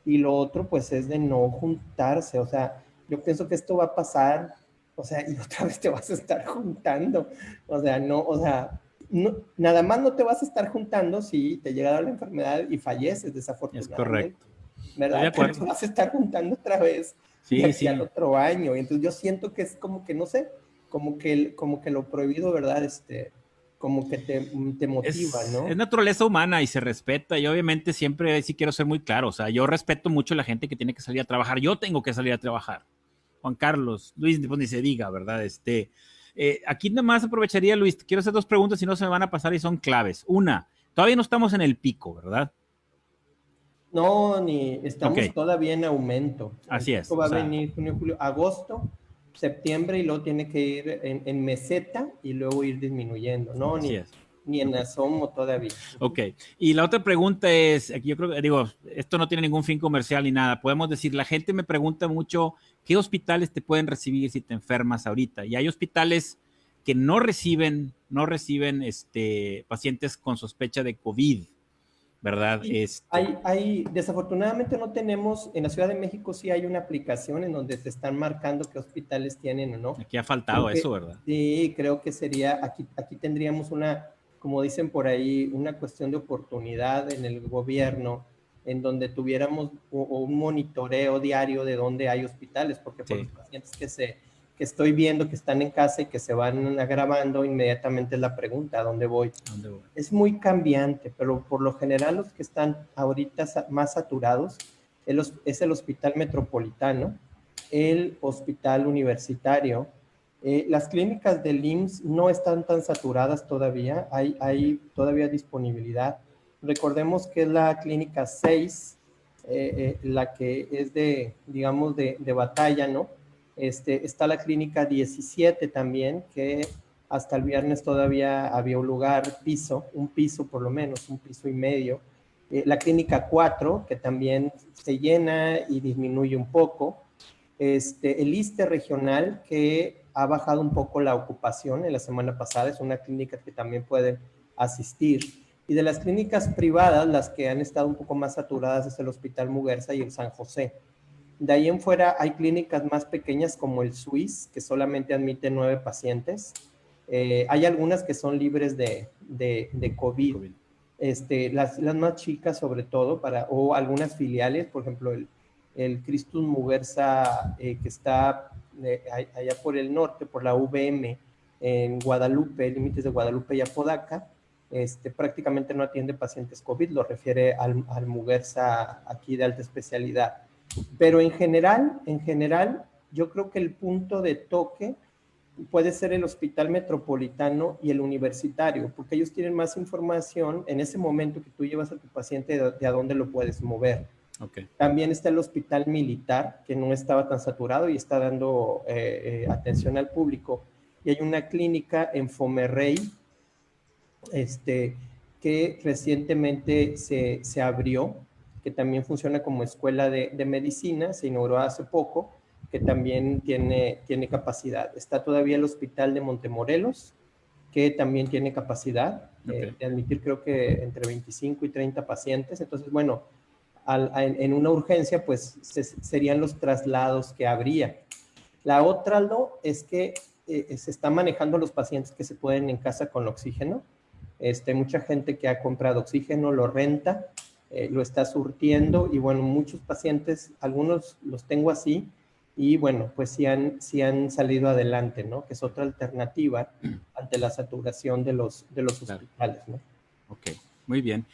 Y lo otro, pues, es de no juntarse. O sea, yo pienso que esto va a pasar, o sea, y otra vez te vas a estar juntando. O sea, no, nada más no te vas a estar juntando si te llega la enfermedad y falleces, desafortunadamente. Es correcto. ¿Verdad? Pero te vas a estar juntando otra vez sí, de aquí sí. al otro año. Y entonces yo siento que es como que, no sé, como que lo prohibido, ¿verdad? Como que te motiva, ¿no? Es naturaleza humana y se respeta. Y obviamente siempre sí quiero ser muy claro. O sea, yo respeto mucho a la gente que tiene que salir a trabajar. Yo tengo que salir a trabajar. Juan Carlos, Luis, pues ni se diga, ¿verdad? Aquí nada más aprovecharía, Luis, quiero hacer 2 preguntas y no se me van a pasar y son claves. Una, todavía no estamos en el pico, ¿verdad? No, ni estamos Okay. Todavía en aumento. Así es. Va a venir junio, julio, agosto, septiembre y luego tiene que ir en meseta y luego ir disminuyendo, ¿no? Ni en asomo todavía. Ok. Y la otra pregunta es, aquí yo creo que, digo, esto no tiene ningún fin comercial ni nada. Podemos decir, la gente me pregunta mucho, ¿qué hospitales te pueden recibir si te enfermas ahorita? Y hay hospitales que no reciben pacientes con sospecha de COVID, ¿verdad? Desafortunadamente no tenemos, en la Ciudad de México sí hay una aplicación en donde te están marcando qué hospitales tienen o no. Aquí ha faltado eso, ¿verdad? Sí, creo que sería, aquí tendríamos como dicen por ahí, una cuestión de oportunidad en el gobierno, en donde tuviéramos un monitoreo diario de dónde hay hospitales, porque por los pacientes que estoy viendo que están en casa y que se van agravando, inmediatamente es la pregunta, ¿a dónde voy? ¿Dónde voy? Es muy cambiante, pero por lo general los que están ahorita más saturados es el Hospital Metropolitano, el Hospital Universitario. Las clínicas del IMSS no están tan saturadas todavía, hay todavía disponibilidad. Recordemos que es la clínica 6, la que es digamos, de batalla, ¿no? Está la clínica 17 también, que hasta el viernes todavía había un lugar, un piso por lo menos, un piso y medio. La clínica 4, que también se llena y disminuye un poco. El ISSSTE regional, que ha bajado un poco la ocupación en la semana pasada, es una clínica que también pueden asistir. Y de las clínicas privadas, las que han estado un poco más saturadas es el Hospital Muguerza y el San José. De ahí en fuera hay clínicas más pequeñas como el SWIS, que solamente admite 9 pacientes. Hay algunas que son libres de COVID. Las más chicas sobre todo, o algunas filiales, por ejemplo, el Christus Muguerza, que está allá por el norte, por la VM, en Guadalupe, límites de Guadalupe y Apodaca, prácticamente no atiende pacientes COVID, lo refiere al Muguerza aquí de alta especialidad. Pero en general, yo creo que el punto de toque puede ser el Hospital Metropolitano y el Universitario, porque ellos tienen más información en ese momento que tú llevas a tu paciente de a dónde lo puedes mover. Okay. También está el Hospital Militar, que no estaba tan saturado y está dando atención al público. Y hay una clínica en Fomerrey, que recientemente se abrió, que también funciona como escuela de medicina, se inauguró hace poco, que también tiene capacidad. Está todavía el Hospital de Montemorelos, que también tiene capacidad de admitir, creo que entre 25 y 30 pacientes. Entonces, bueno, en una urgencia, pues serían los traslados que habría. La otra, Aldo, es que se están manejando los pacientes que se pueden en casa con oxígeno. Mucha gente que ha comprado oxígeno, lo renta, lo está surtiendo, y bueno, muchos pacientes, algunos los tengo así, y bueno, pues sí han salido adelante, ¿no? Que es otra alternativa ante la saturación de los hospitales, ¿no? Ok, muy bien.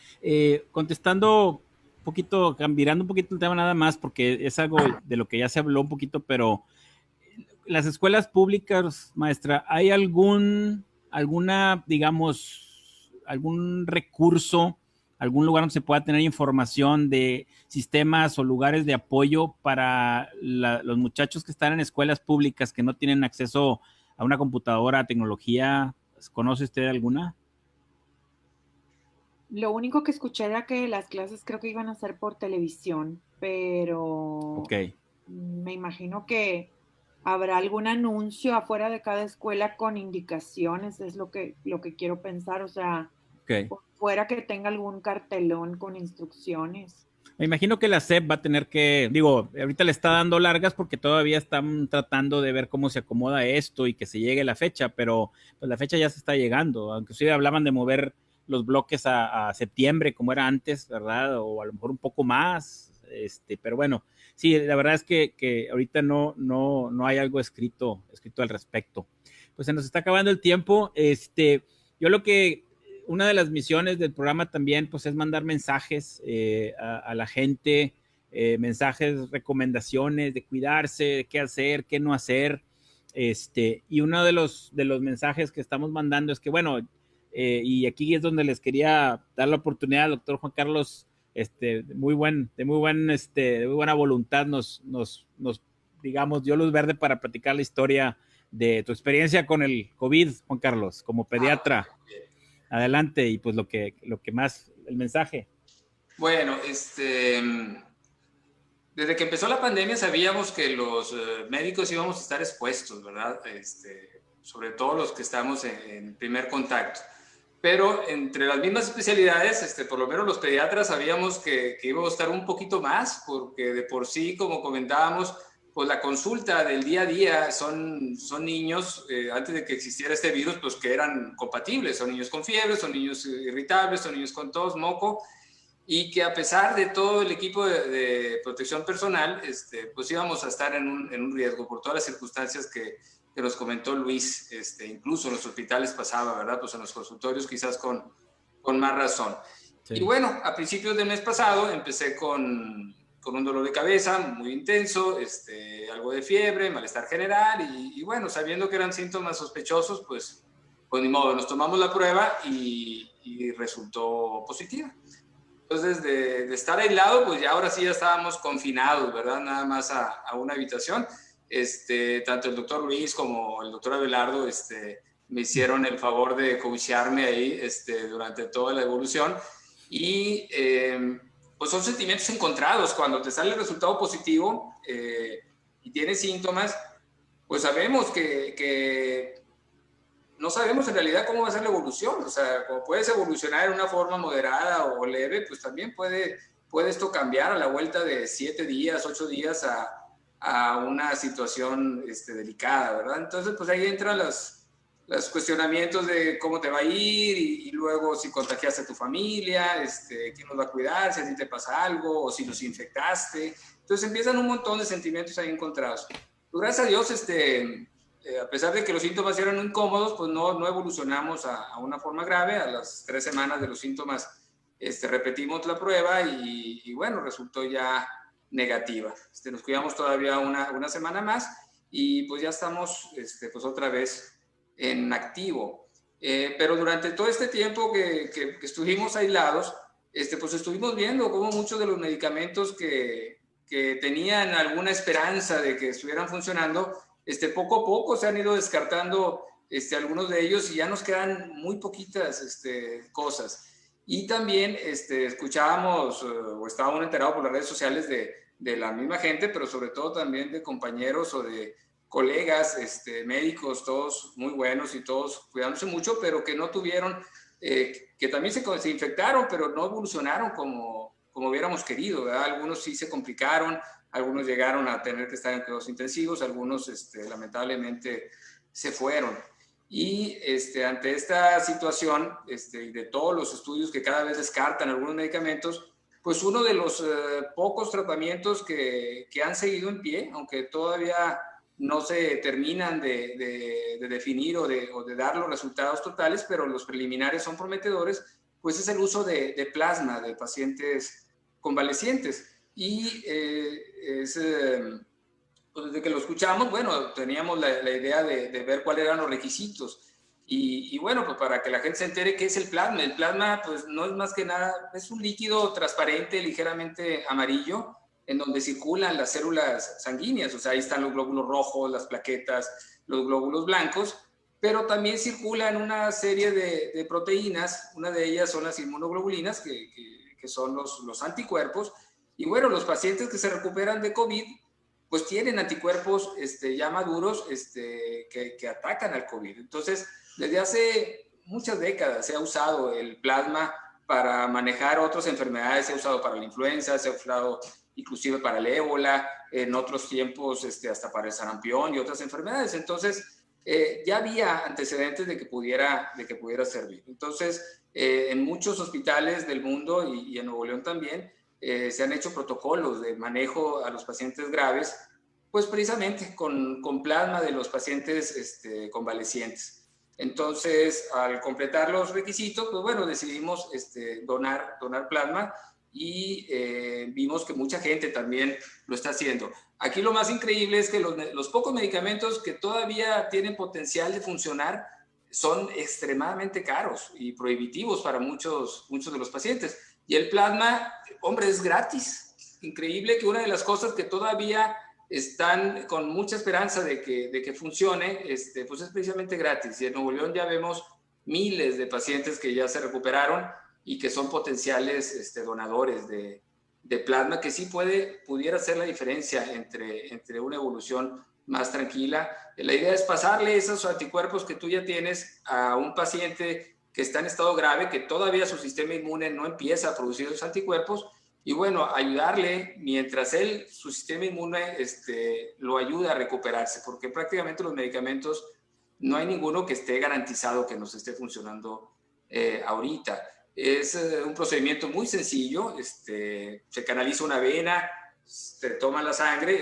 Contestando un poquito, mirando un poquito el tema nada más, porque es algo de lo que ya se habló un poquito, pero las escuelas públicas, maestra, ¿hay alguna, digamos, algún recurso, algún lugar donde se pueda tener información de sistemas o lugares de apoyo para los muchachos que están en escuelas públicas que no tienen acceso a una computadora, a tecnología? ¿Conoce usted alguna? Lo único que escuché era que las clases creo que iban a ser por televisión, pero me imagino que habrá algún anuncio afuera de cada escuela con indicaciones, es lo que quiero pensar, o sea, por fuera que tenga algún cartelón con instrucciones. Me imagino que la SEP va a tener que, ahorita le está dando largas porque todavía están tratando de ver cómo se acomoda esto y que se llegue la fecha, pero pues la fecha ya se está llegando, aunque sí hablaban de mover los bloques a septiembre como era antes, ¿verdad? O a lo mejor un poco más, pero bueno, sí, la verdad es que ahorita no hay algo escrito al respecto. Pues se nos está acabando el tiempo. Yo una de las misiones del programa también, pues, es mandar mensajes a la gente, mensajes, recomendaciones de cuidarse, de qué hacer, qué no hacer. Y uno de los mensajes que estamos mandando es que, bueno, y aquí es donde les quería dar la oportunidad al doctor Juan Carlos, de muy buena voluntad, nos digamos, dio luz verde para platicar la historia de tu experiencia con el COVID, Juan Carlos, como pediatra. Adelante, y pues lo que más, el mensaje. Bueno, desde que empezó la pandemia sabíamos que los médicos íbamos a estar expuestos, ¿verdad? Sobre todo los que estamos en primer contacto. Pero entre las mismas especialidades, por lo menos los pediatras sabíamos que íbamos a estar un poquito más, porque de por sí, como comentábamos, pues la consulta del día a día son niños, antes de que existiera este virus, pues que eran compatibles, son niños con fiebre, son niños irritables, son niños con tos, moco, y que a pesar de todo el equipo de protección personal, pues íbamos a estar en un riesgo por todas las circunstancias que nos comentó Luis, incluso en los hospitales pasaba, ¿verdad? Pues en los consultorios quizás con más razón. Sí. Y bueno, a principios del mes pasado empecé con un dolor de cabeza muy intenso, algo de fiebre, malestar general y bueno, sabiendo que eran síntomas sospechosos, pues ni modo, nos tomamos la prueba y resultó positiva. Entonces, de estar aislado, pues ya ahora sí ya estábamos confinados, ¿verdad? Nada más a una habitación. Tanto el doctor Luis como el doctor Abelardo me hicieron el favor de coachearme ahí durante toda la evolución. Y pues son sentimientos encontrados. Cuando te sale el resultado positivo y tienes síntomas, pues sabemos que no sabemos en realidad cómo va a ser la evolución. O sea, como puedes evolucionar en una forma moderada o leve, pues también puede esto cambiar a la vuelta de 7 días, 8 días a una situación delicada, ¿verdad? Entonces, pues ahí entran los cuestionamientos de cómo te va a ir y luego si contagiaste a tu familia, quién nos va a cuidar, si a ti te pasa algo o si los infectaste. Entonces empiezan un montón de sentimientos ahí encontrados. Pues, gracias a Dios, a pesar de que los síntomas eran incómodos, pues no evolucionamos a una forma grave. A las 3 semanas de los síntomas repetimos la prueba y bueno, resultó ya negativa. Nos cuidamos todavía una semana más y pues ya estamos pues otra vez en activo. Pero durante todo este tiempo que estuvimos aislados, pues estuvimos viendo cómo muchos de los medicamentos que tenían alguna esperanza de que estuvieran funcionando, poco a poco se han ido descartando algunos de ellos y ya nos quedan muy poquitas cosas. Y también escuchábamos o estábamos enterados por las redes sociales de la misma gente, pero sobre todo también de compañeros o de colegas médicos, todos muy buenos y todos cuidándose mucho, pero que no tuvieron, que también se infectaron, pero no evolucionaron como hubiéramos querido, ¿verdad? Algunos sí se complicaron, algunos llegaron a tener que estar en cuidados intensivos, algunos lamentablemente se fueron. Y ante esta situación y de todos los estudios que cada vez descartan algunos medicamentos, pues uno de los pocos tratamientos que han seguido en pie, aunque todavía no se terminan de definir o de dar los resultados totales, pero los preliminares son prometedores, pues es el uso de plasma de pacientes convalecientes. Y pues desde que lo escuchamos, bueno, teníamos la idea de ver cuáles eran los requisitos. Y bueno, pues para que la gente se entere qué es el plasma. El plasma, pues no es más que nada, es un líquido transparente, ligeramente amarillo, en donde circulan las células sanguíneas. O sea, ahí están los glóbulos rojos, las plaquetas, los glóbulos blancos, pero también circulan una serie de proteínas. Una de ellas son las inmunoglobulinas, que son los anticuerpos. Y bueno, los pacientes que se recuperan de COVID, pues tienen anticuerpos ya maduros que atacan al COVID. Entonces, desde hace muchas décadas se ha usado el plasma para manejar otras enfermedades. Se ha usado para la influenza, se ha usado inclusive para el ébola, en otros tiempos hasta para el sarampión y otras enfermedades. Entonces, ya había antecedentes de que pudiera servir. Entonces, en muchos hospitales del mundo y en Nuevo León también, se han hecho protocolos de manejo a los pacientes graves, pues precisamente con plasma de los pacientes convalecientes. Entonces, al completar los requisitos, pues bueno, decidimos donar plasma y vimos que mucha gente también lo está haciendo. Aquí lo más increíble es que los pocos medicamentos que todavía tienen potencial de funcionar son extremadamente caros y prohibitivos para muchos de los pacientes. Y el plasma, hombre, es gratis. Increíble que una de las cosas que todavía están con mucha esperanza de que funcione, pues es precisamente gratis. Y en Nuevo León ya vemos miles de pacientes que ya se recuperaron y que son potenciales donadores de plasma, que sí pudiera hacer la diferencia entre una evolución más tranquila. La idea es pasarle esos anticuerpos que tú ya tienes a un paciente que está en estado grave, que todavía su sistema inmune no empieza a producir esos anticuerpos, y bueno, ayudarle mientras su sistema inmune lo ayuda a recuperarse, porque prácticamente los medicamentos no hay ninguno que esté garantizado que nos esté funcionando ahorita. Es un procedimiento muy sencillo, se canaliza una vena, se toma la sangre,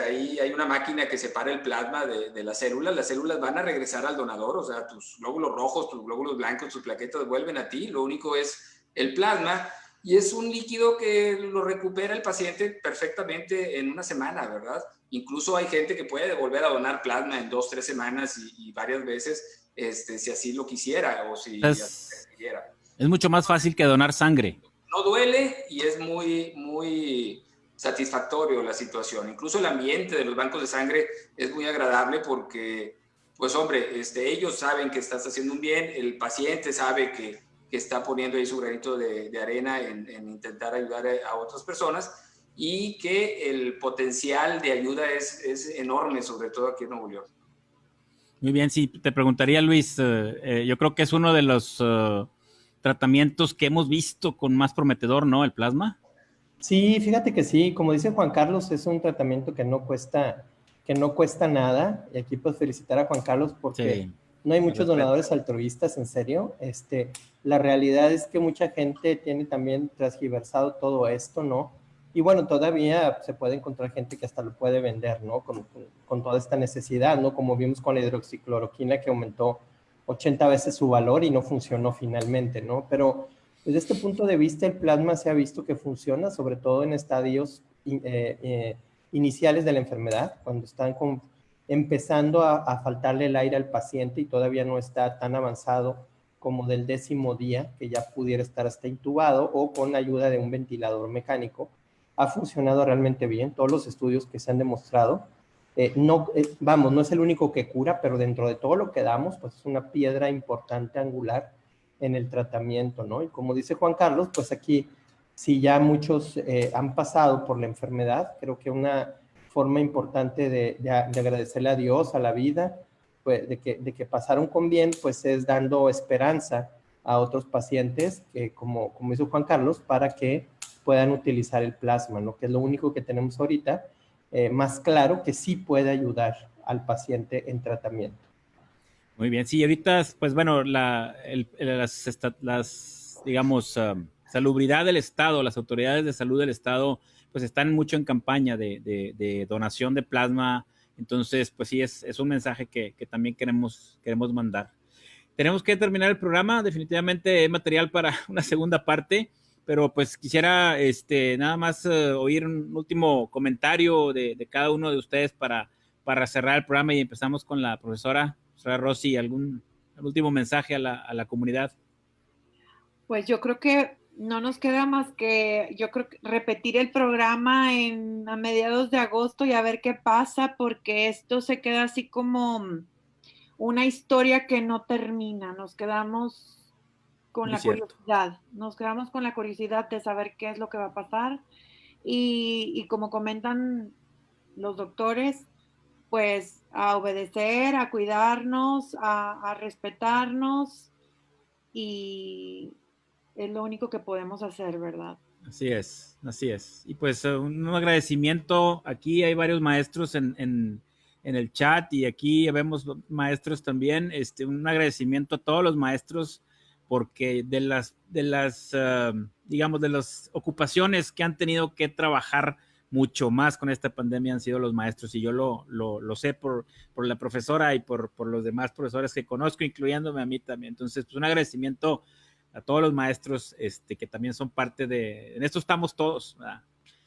ahí hay una máquina que separa el plasma de las células van a regresar al donador, o sea, tus glóbulos rojos, tus glóbulos blancos, tus plaquetas vuelven a ti, lo único es el plasma, y es un líquido que lo recupera el paciente perfectamente en una semana, ¿verdad? Incluso hay gente que puede volver a donar plasma en 2, 3 semanas y varias veces, si así lo quisiera o si así quisiera. Es mucho más fácil que donar sangre. No duele y es muy, muy satisfactorio la situación. Incluso el ambiente de los bancos de sangre es muy agradable porque, pues hombre, ellos saben que estás haciendo un bien, el paciente sabe que está poniendo ahí su granito de arena en intentar ayudar a otras personas y que el potencial de ayuda es enorme, sobre todo aquí en Nuevo León. Muy bien, sí, te preguntaría, Luis, yo creo que es uno de los tratamientos que hemos visto con más prometedor, ¿no? El plasma. Sí, fíjate que sí, como dice Juan Carlos, es un tratamiento que no cuesta nada. Y aquí pues felicitar a Juan Carlos porque Sí, no hay muchos donadores altruistas, en serio. La realidad es que mucha gente tiene también transgiversado todo esto, ¿no? Y bueno, todavía se puede encontrar gente que hasta lo puede vender, ¿no? Con toda esta necesidad, ¿no? Como vimos con la hidroxicloroquina que aumentó 80 veces su valor y no funcionó finalmente, ¿no? Pero desde este punto de vista, el plasma se ha visto que funciona, sobre todo en estadios iniciales de la enfermedad, cuando están empezando a faltarle el aire al paciente y todavía no está tan avanzado como del 10º día, que ya pudiera estar hasta intubado o con ayuda de un ventilador mecánico. Ha funcionado realmente bien, todos los estudios que se han demostrado. No es el único que cura, pero dentro de todo lo que damos, pues es una piedra importante angular en el tratamiento, ¿no? Y como dice Juan Carlos, pues aquí, si ya muchos han pasado por la enfermedad, creo que una forma importante de agradecerle a Dios, a la vida, pues, de que pasaron con bien, pues es dando esperanza a otros pacientes, como hizo Juan Carlos, para que puedan utilizar el plasma, ¿no? Que es lo único que tenemos ahorita, más claro que sí puede ayudar al paciente en tratamiento. Muy bien, sí, ahorita, pues bueno, digamos, salubridad del Estado, las autoridades de salud del Estado, pues están mucho en campaña de donación de plasma. Entonces, pues sí, es un mensaje que también queremos mandar. Tenemos que terminar el programa, definitivamente hay material para una segunda parte, pero pues quisiera nada más oír un último comentario de cada uno de ustedes para cerrar el programa y empezamos con la profesora Rosy, algún último mensaje a la comunidad. Pues yo creo que no nos queda más que, yo creo que repetir el programa a mediados de agosto y a ver qué pasa, porque esto se queda así como una historia que no termina. Nos quedamos con la curiosidad, de saber qué es lo que va a pasar. Y como comentan los doctores, pues a obedecer, a cuidarnos, a respetarnos, y es lo único que podemos hacer, ¿verdad? Así es, así es. Y pues un agradecimiento, aquí hay varios maestros en el chat y aquí vemos maestros también, un agradecimiento a todos los maestros porque digamos, de las ocupaciones que han tenido que trabajar mucho más con esta pandemia han sido los maestros y yo lo sé por la profesora y por los demás profesores que conozco, incluyéndome a mí también. Entonces, pues un agradecimiento a todos los maestros que también son parte en esto estamos todos, ¿verdad?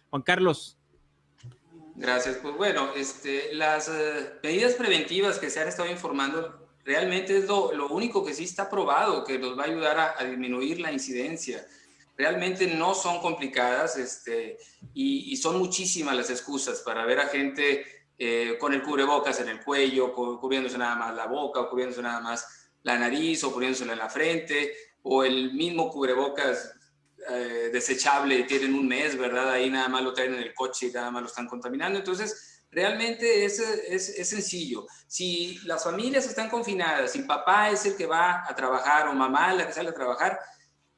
Juan Carlos. Gracias. Pues bueno, las medidas preventivas que se han estado informando realmente es lo único que sí está probado, que nos va a ayudar a disminuir la incidencia. Realmente no son complicadas y son muchísimas las excusas para ver a gente con el cubrebocas en el cuello, cubriéndose nada más la boca o cubriéndose nada más la nariz o poniéndosela en la frente, o el mismo cubrebocas desechable, tienen un mes, ¿verdad? Ahí nada más lo traen en el coche y nada más lo están contaminando. Entonces, realmente es sencillo. Si las familias están confinadas, si papá es el que va a trabajar o mamá es la que sale a trabajar,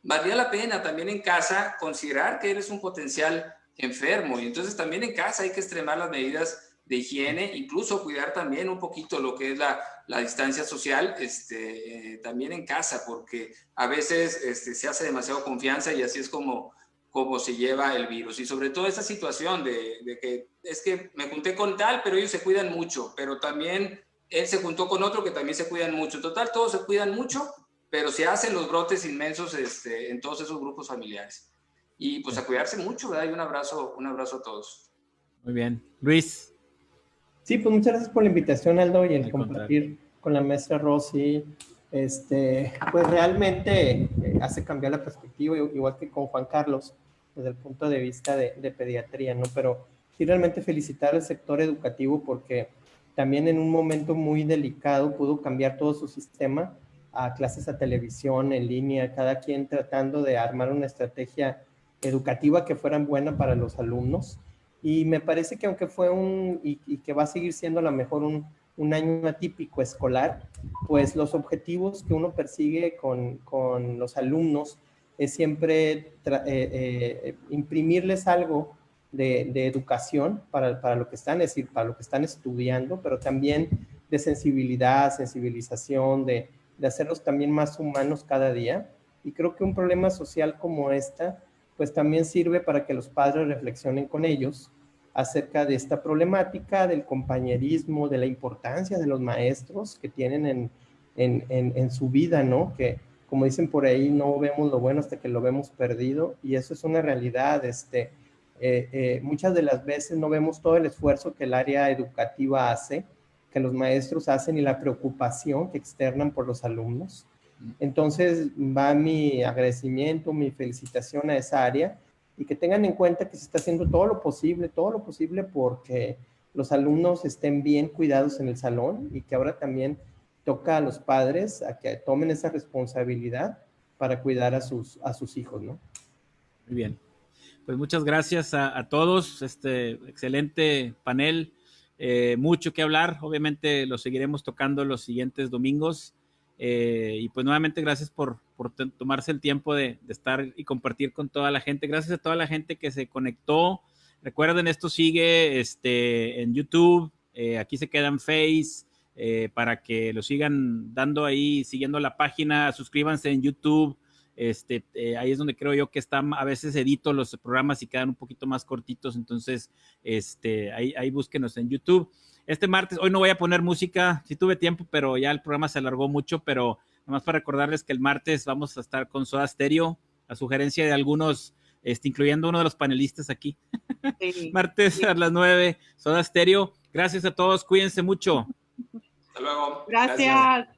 valdría la pena también en casa considerar que eres un potencial enfermo y entonces también en casa hay que extremar las medidas higiene, incluso cuidar también un poquito lo que es la distancia social, también en casa, porque a veces se hace demasiado confianza y así es como se lleva el virus. Y sobre todo esta situación de que es que me junté con tal, pero ellos se cuidan mucho, pero también él se juntó con otro que también se cuidan mucho. Total, todos se cuidan mucho, pero se hacen los brotes inmensos en todos esos grupos familiares. Y pues a cuidarse mucho, ¿verdad? Y un abrazo a todos. Muy bien. Luis. Sí, pues muchas gracias por la invitación, Aldo, y el compartir con la maestra Rosy. Pues realmente hace cambiar la perspectiva, igual que con Juan Carlos, desde el punto de vista de pediatría, ¿no? Pero sí realmente felicitar al sector educativo porque también en un momento muy delicado pudo cambiar todo su sistema a clases a televisión, en línea, cada quien tratando de armar una estrategia educativa que fuera buena para los alumnos. Y me parece que aunque fue y que va a seguir siendo a lo mejor un año atípico escolar, pues los objetivos que uno persigue con los alumnos es siempre imprimirles algo de educación para lo que están, es decir, para lo que están estudiando, pero también de sensibilidad, sensibilización, de hacerlos también más humanos cada día. Y creo que un problema social como esta, pues también sirve para que los padres reflexionen con ellos acerca de esta problemática, del compañerismo, de la importancia de los maestros que tienen en su vida, ¿no? Que, como dicen por ahí, no vemos lo bueno hasta que lo vemos perdido, y eso es una realidad. Muchas de las veces no vemos todo el esfuerzo que el área educativa hace, que los maestros hacen y la preocupación que externan por los alumnos. Entonces va mi agradecimiento, mi felicitación a esa área, y que tengan en cuenta que se está haciendo todo lo posible porque los alumnos estén bien cuidados en el salón, y que ahora también toca a los padres a que tomen esa responsabilidad para cuidar a sus hijos, ¿no? Muy bien. Pues muchas gracias a todos. Excelente panel. Mucho que hablar. Obviamente lo seguiremos tocando los siguientes domingos. Y pues nuevamente gracias por tomarse el tiempo de estar y compartir con toda la gente. Gracias a toda la gente que se conectó. Recuerden, esto sigue en YouTube, aquí se queda en Face, para que lo sigan dando ahí, siguiendo la página. Suscríbanse en YouTube. Ahí es donde creo yo que a veces edito los programas y quedan un poquito más cortitos, entonces ahí búsquenos en YouTube. Este martes, hoy no voy a poner música, sí tuve tiempo, pero ya el programa se alargó mucho, pero nomás para recordarles que el martes vamos a estar con Soda Stereo, a sugerencia de algunos, incluyendo uno de los panelistas aquí. Sí, martes sí. A las 9, Soda Stereo. Gracias a todos, cuídense mucho. Hasta luego. Gracias.